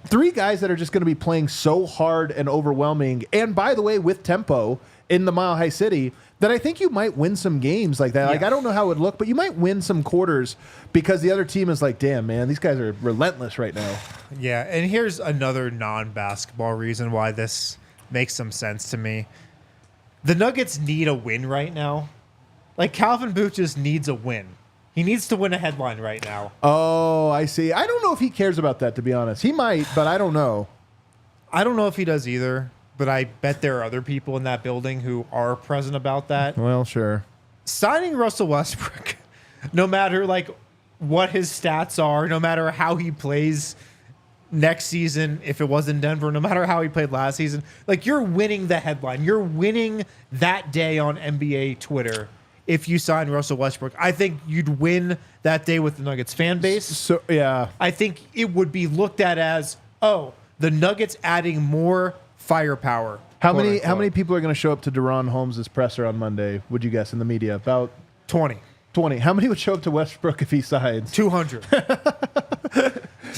three guys that are just going to be playing so hard and overwhelming, and, by the way, with tempo in the Mile High City, that I think you might win some games like that. Like, I don't know how it would look, but you might win some quarters because the other team is like, damn, man, these guys are relentless right now. Yeah, and here's another non-basketball reason why this makes some sense to me. The Nuggets need a win right now. Like, Calvin Booth just needs a win. He needs to win a headline right now. Oh, I see. I don't know if he cares about that, to be honest. He might, but I don't know. I don't know if he does either, but I bet there are other people in that building who are present about that. Well, sure. Signing Russell Westbrook, no matter like what his stats are, no matter how he plays next season, if it was in Denver, no matter how he played last season, like, you're winning the headline. You're winning that day on NBA Twitter if you sign Russell Westbrook. I think you'd win that day with the Nuggets fan base. So, yeah. I think it would be looked at as, oh, the Nuggets adding more firepower. How many people are going to show up to Deron Holmes' presser on Monday, would you guess, in the media? About 20. 20. How many would show up to Westbrook if he signs? 200.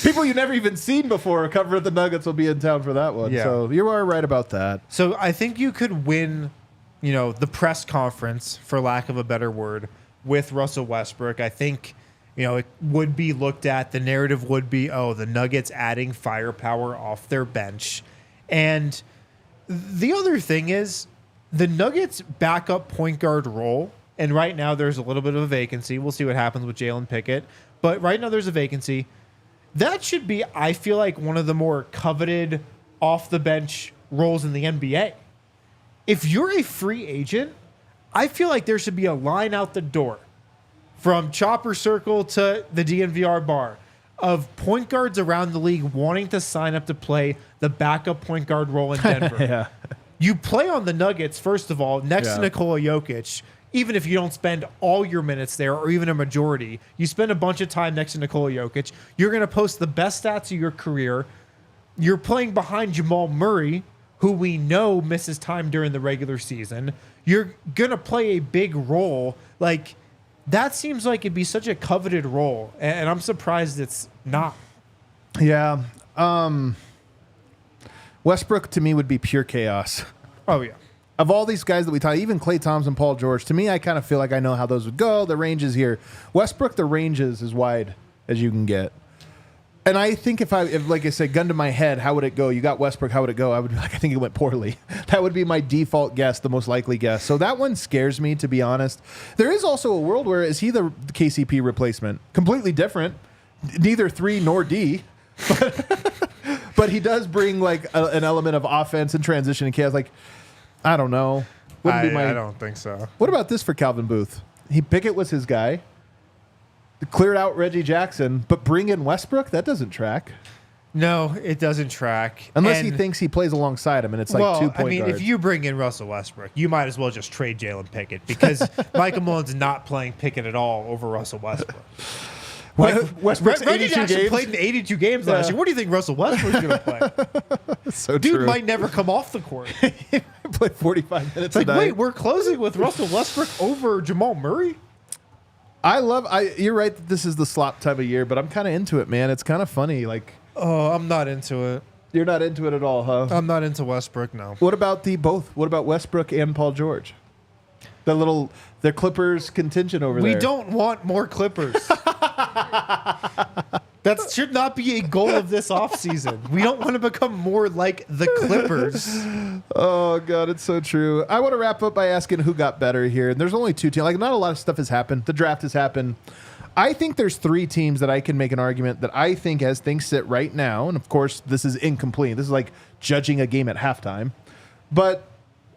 People you never even seen before covering the Nuggets will be in town for that one. Yeah. So you are right about that. So I think you could win, the press conference, for lack of a better word, with Russell Westbrook. I think, it would be looked at. The narrative would be, oh, the Nuggets adding firepower off their bench. And the other thing is the Nuggets backup point guard role. And right now there's a little bit of a vacancy. We'll see what happens with Jalen Pickett. But right now there's a vacancy. That should be, I feel like, one of the more coveted off-the-bench roles in the NBA. If you're a free agent, I feel like there should be a line out the door from Chopper Circle to the DNVR bar of point guards around the league wanting to sign up to play the backup point guard role in Denver. Yeah. You play on the Nuggets, first of all, next to Nikola Jokic. Even if you don't spend all your minutes there or even a majority, you spend a bunch of time next to Nikola Jokic. You're going to post the best stats of your career. You're playing behind Jamal Murray, who we know misses time during the regular season. You're going to play a big role. Like, that seems like it'd be such a coveted role, and I'm surprised it's not. Yeah. Westbrook, to me, would be pure chaos. Oh, yeah. Of all these guys that we talk, even Klay Thompson, Paul George, to me, I kind of feel like I know how those would go. The range is here. Westbrook, the range is as wide as you can get. And I think if like I said, gun to my head, how would it go? You got Westbrook, how would it go? I would be like, I think it went poorly. That would be my default guess, the most likely guess. So that one scares me, to be honest. There is also a world where, is he the KCP replacement? Completely different. Neither 3 nor D. But he does bring like an element of offense and transition and chaos. Like, I don't know. Wouldn't be my. I don't think so. What about this for Calvin Booth? Pickett was his guy. Cleared out Reggie Jackson, but bring in Westbrook? That doesn't track. No, it doesn't track. Unless he thinks he plays alongside him, and it's like 2 point guards. If you bring in Russell Westbrook, you might as well just trade Jalen Pickett because Michael Malone's not playing Pickett at all over Russell Westbrook. Westbrook's Reggie 82 Jackson games. played in 82 games last year. What do you think Russell Westbrook's going to play? So Dude true. might never come off the court. Play 45 minutes Like, a night. wait, we're closing with Russell Westbrook over Jamal Murray? You're right that this is the slop time of year, but I'm kind of into it, man. It's kind of funny. Like, Oh, I'm not into it. you're not into it at all, huh? I'm not into Westbrook, no. What about both? What about Westbrook and Paul George? The Clippers contention over there. We don't want more Clippers. That should not be a goal of this offseason. We don't want to become more like the Clippers. Oh, God, it's so true. I want to wrap up by asking who got better here. And there's only 2 teams. Like, not a lot of stuff has happened. The draft has happened. I think there's 3 teams that I can make an argument that I think, as things sit right now, and of course, this is incomplete. This is like judging a game at halftime. But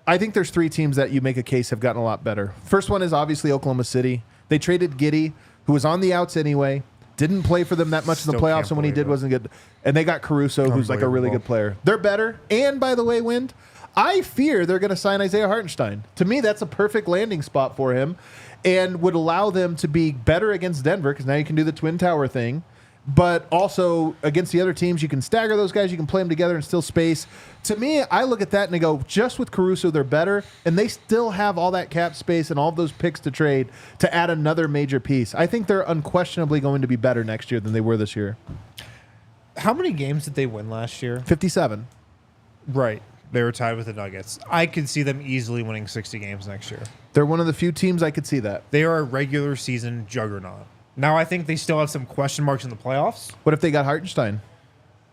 I think there's 3 teams that you make a case have gotten a lot better. First one is obviously Oklahoma City. They traded Giddey, who was on the outs anyway. Didn't play for them that much in the playoffs, and when he did, wasn't good. And they got Caruso, who's like a really good player. They're better. And by the way, Wind, I fear they're going to sign Isaiah Hartenstein. To me, that's a perfect landing spot for him and would allow them to be better against Denver because now you can do the Twin Tower thing. But also against the other teams, you can stagger those guys. You can play them together and still space. To me, I look at that and I go, just with Caruso, they're better. And they still have all that cap space and all of those picks to trade to add another major piece. I think they're unquestionably going to be better next year than they were this year. How many games did they win last year? 57. Right. They were tied with the Nuggets. I could see them easily winning 60 games next year. They're one of the few teams I could see that. They are a regular season juggernaut. Now, I think they still have some question marks in the playoffs. What if they got Hartenstein?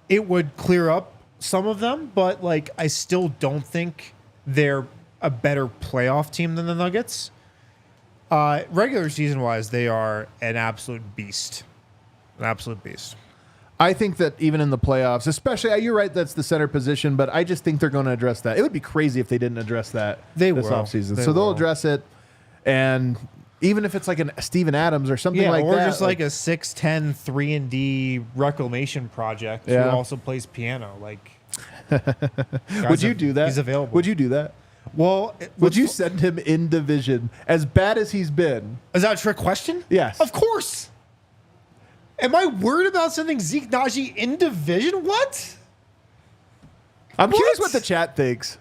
It would clear up some of them, but like I still don't think they're a better playoff team than the Nuggets. Regular season wise, they are an absolute beast. An absolute beast. I think that even in the playoffs, especially, you're right, that's the center position, but I just think they're going to address that. It would be crazy if they didn't address that this offseason. So they'll address it, and even if it's like a Steven Adams or something like that. Or just like a 6'10", 3-and-D reclamation project who also plays piano. Like, would you do that? He's available. Would you do that? Well, would you send him in division as bad as he's been? Is that a trick question? Yes. Of course. Am I worried about sending Zeke Naji in division? What? I'm curious what the chat thinks.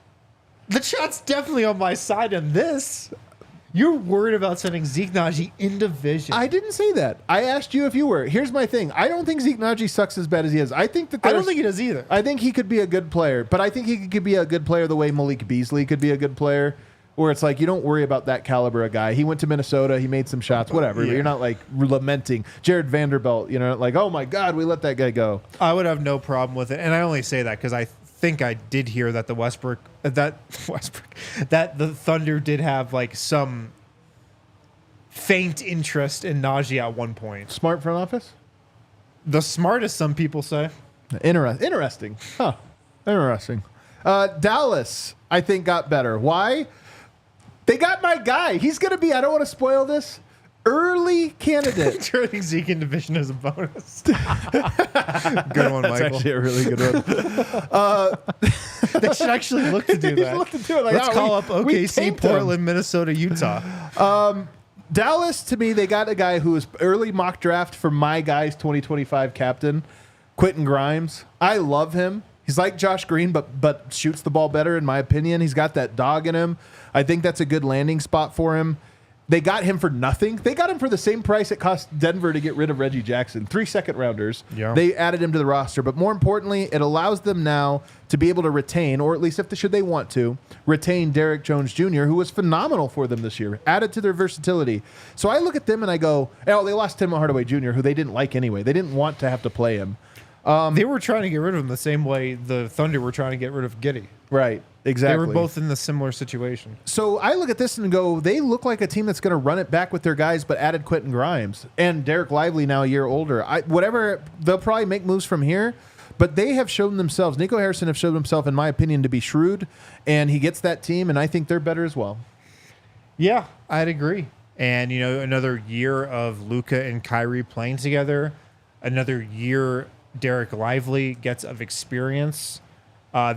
The chat's definitely on my side on this. You're worried about sending Zeke Naji in division. I didn't say that. I asked you if you were. Here's my thing. I don't think Zeke Naji sucks as bad as he is. I don't think he does either. I think he could be a good player, but I think he could be a good player the way Malik Beasley could be a good player, where it's like you don't worry about that caliber of guy. He went to Minnesota. He made some shots, whatever. But you're not like lamenting. Jared Vanderbilt, like, oh my God, we let that guy go. I would have no problem with it. And I only say that because I think I did hear that that the Thunder did have like some faint interest in Najee at one point. Smart front office? The smartest, some people say. Interesting. Huh. Interesting. Dallas, I think, got better. Why? They got my guy. He's going to be, I don't want to spoil this, early candidate. Turning Zeke in division as a bonus. Good one, Michael. That's actually a really good one. They should actually look to do that. Let's call up OKC, Portland, Minnesota, Utah. Dallas, to me, they got a guy who was early mock draft for my guy's 2025 captain, Quentin Grimes. I love him. He's like Josh Green, but shoots the ball better, in my opinion. He's got that dog in him. I think that's a good landing spot for him. They got him for nothing. They got him for the same price it cost Denver to get rid of Reggie Jackson. 3 second-rounders. Yeah. They added him to the roster. But more importantly, it allows them now to be able to retain, or at least should they want to, retain Derrick Jones Jr., who was phenomenal for them this year, added to their versatility. So I look at them and I go, oh, they lost Tim Hardaway Jr., who they didn't like anyway. They didn't want to have to play him. They were trying to get rid of him the same way the Thunder were trying to get rid of Giddey. Right, exactly. They were both in the similar situation. So I look at this and go, they look like a team that's going to run it back with their guys, but added Quentin Grimes and Derek Lively, now a year older. They'll probably make moves from here, But they have shown themselves, Nico Harrison have shown himself, in my opinion, to be shrewd, and he gets that team, and I think they're better as well. Yeah, I'd agree. And, another year of Luka and Kyrie playing together, another year Derek Lively gets of experience.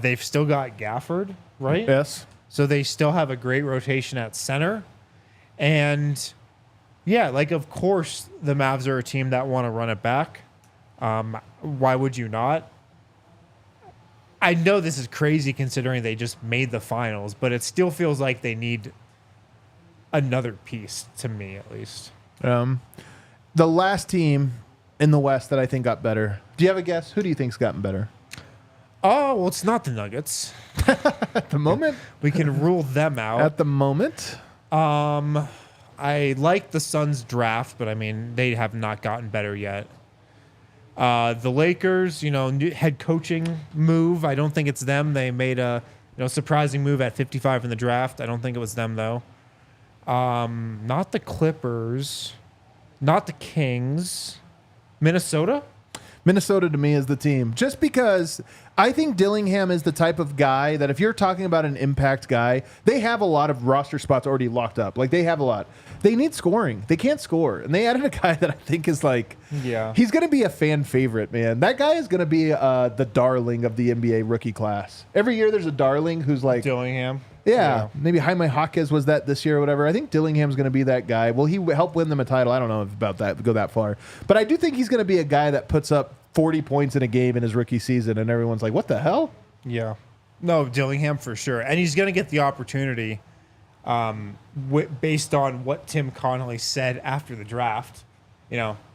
They've still got Gafford, right? Yes. So they still have a great rotation at center. And, yeah, of course, the Mavs are a team that want to run it back. Why would you not? I know this is crazy considering they just made the finals, but it still feels like they need another piece, to me at least. The last team in the West that I think got better. Do you have a guess? Who do you think's gotten better? Oh, well, it's not the Nuggets. At the moment? We can rule them out. At the moment? I like the Suns draft, but they have not gotten better yet. The Lakers, new head coaching move. I don't think it's them. They made a surprising move at 55 in the draft. I don't think it was them though. Not the Clippers, not the Kings. Minnesota to me is the team. Just because I think Dillingham is the type of guy that if you're talking about an impact guy, they have a lot of roster spots already locked up. They have a lot. They need scoring. They can't score. And they added a guy that I think is he's going to be a fan favorite, man. That guy is going to be the darling of the NBA rookie class. Every year there's a darling who's Dillingham. Yeah, maybe Jaime Jaquez was that this year or whatever. I think Dillingham's going to be that guy. Will he help win them a title? I don't know about that, go that far. But I do think he's going to be a guy that puts up 40 points in a game in his rookie season, and everyone's like, what the hell? Yeah. No, Dillingham for sure. And he's going to get the opportunity based on what Tim Connolly said after the draft.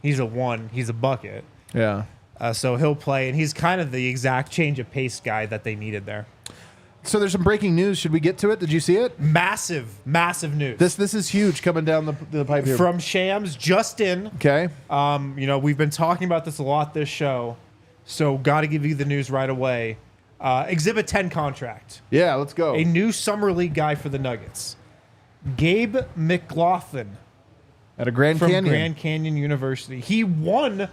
He's a one. He's a bucket. Yeah. So he'll play, and he's kind of the exact change of pace guy that they needed there. So there's some breaking news. Should we get to it? Did you see it? Massive news. This is huge coming down the pipe here. From Shams, just in. Okay. We've been talking about this a lot this show, so got to give you the news right away. Exhibit 10 contract. Yeah, let's go. A new summer league guy for the Nuggets. Gabe McGlothan. At a Grand Canyon. From Grand Canyon University. He won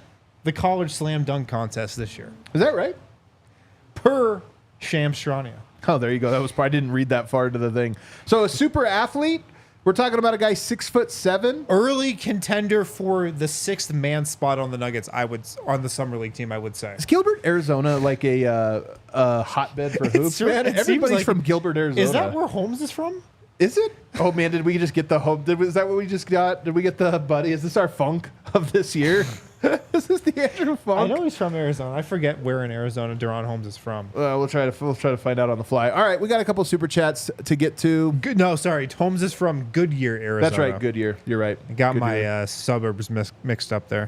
the college slam dunk contest this year. Is that right? Per Shams Charania. Oh, there you go. That was probably, I didn't read that far into the thing. So a super athlete. We're talking about a guy 6'7", early contender for the 6th man spot on the Nuggets. On the summer league team, I would say. Is Gilbert, Arizona, a hotbed for hoops? Man, everybody's from Gilbert, Arizona. Is that where Holmes is from? Is it? Oh man, did we just get the home? Is that what we just got? Did we get the buddy? Is this our funk of this year? Is this the Andrew Funk? I know he's from Arizona. I forget where in Arizona Deron Holmes is from. We'll try to find out on the fly. All right, we got a couple super chats to get to. No, sorry, Holmes is from Goodyear, Arizona. That's right, Goodyear. You're right. I got my suburbs mixed up there.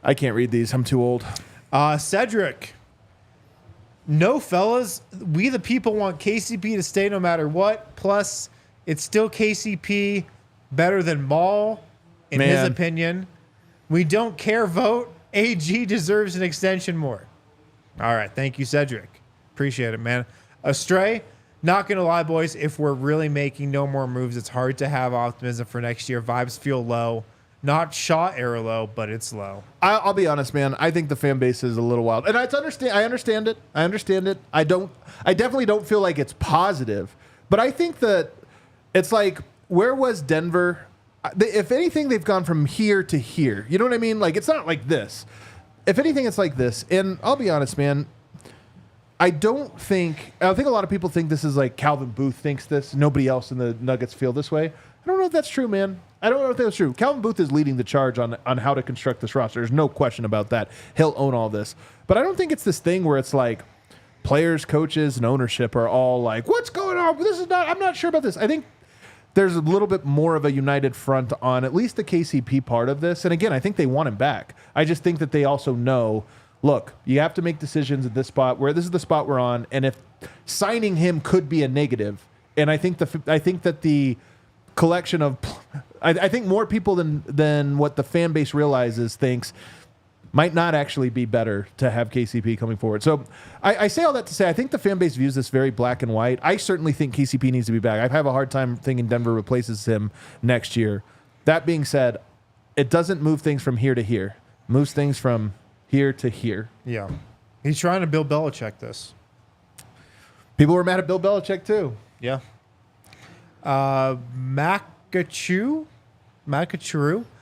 I can't read these. I'm too old. Cedric. No, fellas, we the people want KCP to stay no matter what. Plus, it's still KCP better than Maul, in his opinion. We don't care, vote. AG deserves an extension more. All right. Thank you, Cedric. Appreciate it, man. Astray, not going to lie, boys. If we're really making no more moves, it's hard to have optimism for next year. Vibes feel low. Not Shaw era low, but it's low. I'll be honest, man. I think the fan base is a little wild. And I understand it. I definitely don't feel like it's positive. But I think that it's like, where was Denver? If anything, they've gone from here to here. You know what I mean? It's not like this. If anything, it's like this. And I'll be honest, man. I think a lot of people think this is like Calvin Booth thinks this. Nobody else in the Nuggets feel this way. I don't know if that's true, man. I don't know if that's true. Calvin Booth is leading the charge on how to construct this roster. There's no question about that. He'll own all this. But I don't think it's this thing where it's like players, coaches, and ownership are all like, what's going on? I'm not sure about this. I think there's a little bit more of a united front on at least the KCP part of this. And again, I think they want him back. I just think that they also know, look, you have to make decisions at this spot where this is the spot we're on. And if signing him could be a negative, and I think that the collection of, I think more people than what the fan base realizes thinks might not actually be better to have KCP coming forward. So I say all that to say I think the fan base views this very black and white. I certainly think KCP needs to be back. I have a hard time thinking Denver replaces him next year. That being said, it doesn't move things from here to here. It moves things from here to here. Yeah. He's trying to Bill Belichick this. People were mad at Bill Belichick too. Yeah. Makachu?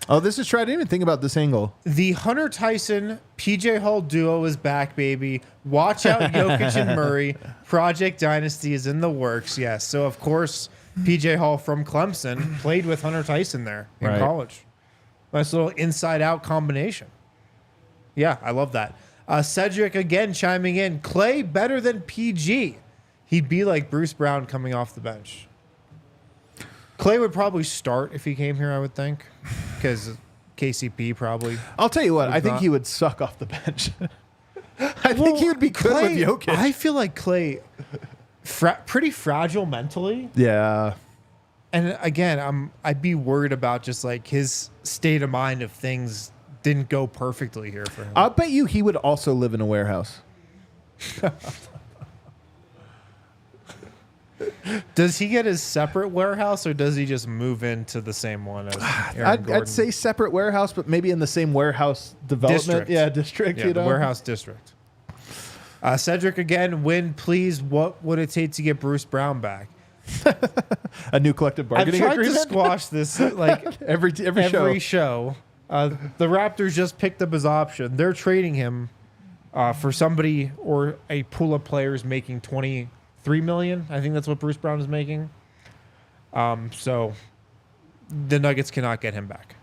Oh, this is true. I didn't even think about this angle. The Hunter Tyson PJ Hall duo is back, baby. Watch out, Jokic and Murray. Project Dynasty is in the works. Yes. So of course, PJ Hall from Clemson played with Hunter Tyson there in college. Nice little inside-out combination. Yeah, I love that. Cedric again chiming in. Klay better than PG. He'd be like Bruce Brown coming off the bench. Klay would probably start if he came here, I would think, because KCP probably. I'll tell you what. I think he would suck off the bench. I think he would be good with Jokic. I feel like Klay, pretty fragile mentally. Yeah. And again, I'd be worried about just like his state of mind if things didn't go perfectly here for him. I'll bet you he would also live in a warehouse. Does he get his separate warehouse or does he just move into the same one as Aaron Gordon? I'd say separate warehouse, but maybe in the same warehouse development. District. Yeah, the warehouse district. Cedric again, win please. What would it take to get Bruce Brown back? A new collective bargaining I've tried agreement? to squash this like every show. The Raptors just picked up his option. They're trading him for somebody or a pool of players making $23 million. I think that's what Bruce Brown is making. So the Nuggets cannot get him back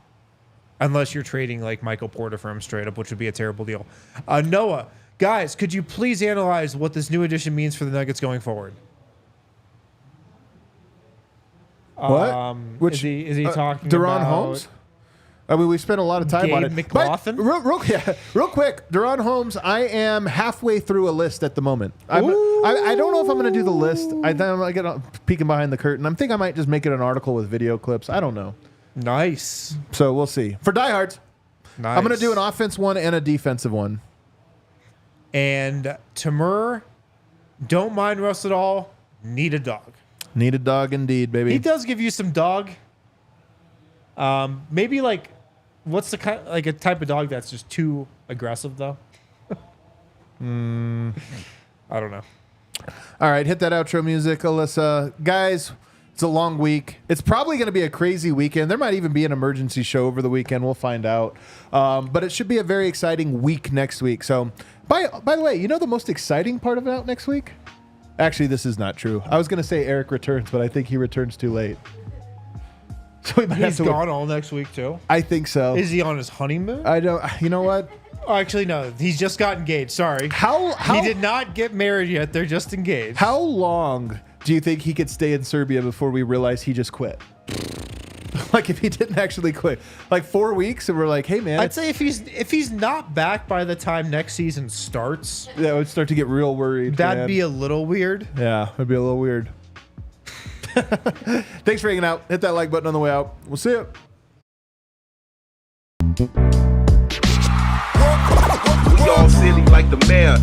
unless you're trading like Michael Porter for him straight up, which would be a terrible deal. Noah, guys, could you please analyze what this new addition means for the Nuggets going forward? What? Is he talking Deron about Holmes? I mean, we spent a lot of time on it. Gabe McGlothan? But real quick, Deron Holmes, I am halfway through a list at the moment. I don't know if I'm going to do the list. I'm peeking behind the curtain. I think I might just make it an article with video clips. I don't know. Nice. So we'll see. For diehards, Nice. I'm going to do an offense one and a defensive one. And Timur, don't mind Russ at all. Need a dog. Need a dog indeed, baby. He does give you some dog. Maybe like, what's the kind like a type of dog that's just too aggressive though? I don't know. All right, hit that outro music, Alyssa. Guys, it's a long week. It's probably going to be a crazy weekend. There might even be an emergency show over the weekend. We'll find out. But it should be a very exciting week next week. So, by the way, you know the most exciting part of it next week? Actually, this is not true. I was going to say Eric returns, but I think he returns too late. So we might He's gone all next week too. I think so. Is he on his honeymoon? I don't. You know what? Oh, actually, no. He's just got engaged. Sorry. He did not get married yet. They're just engaged. How long do you think he could stay in Serbia before we realize he just quit? Like if he didn't actually quit, like 4 weeks, and we're like, "Hey, man." I'd say if he's not back by the time next season starts, yeah, I would start to get real worried. That'd be a little weird. Yeah, it'd be a little weird. Thanks for hanging out. Hit that like button on the way out. We'll see you. We all silly like the mayor.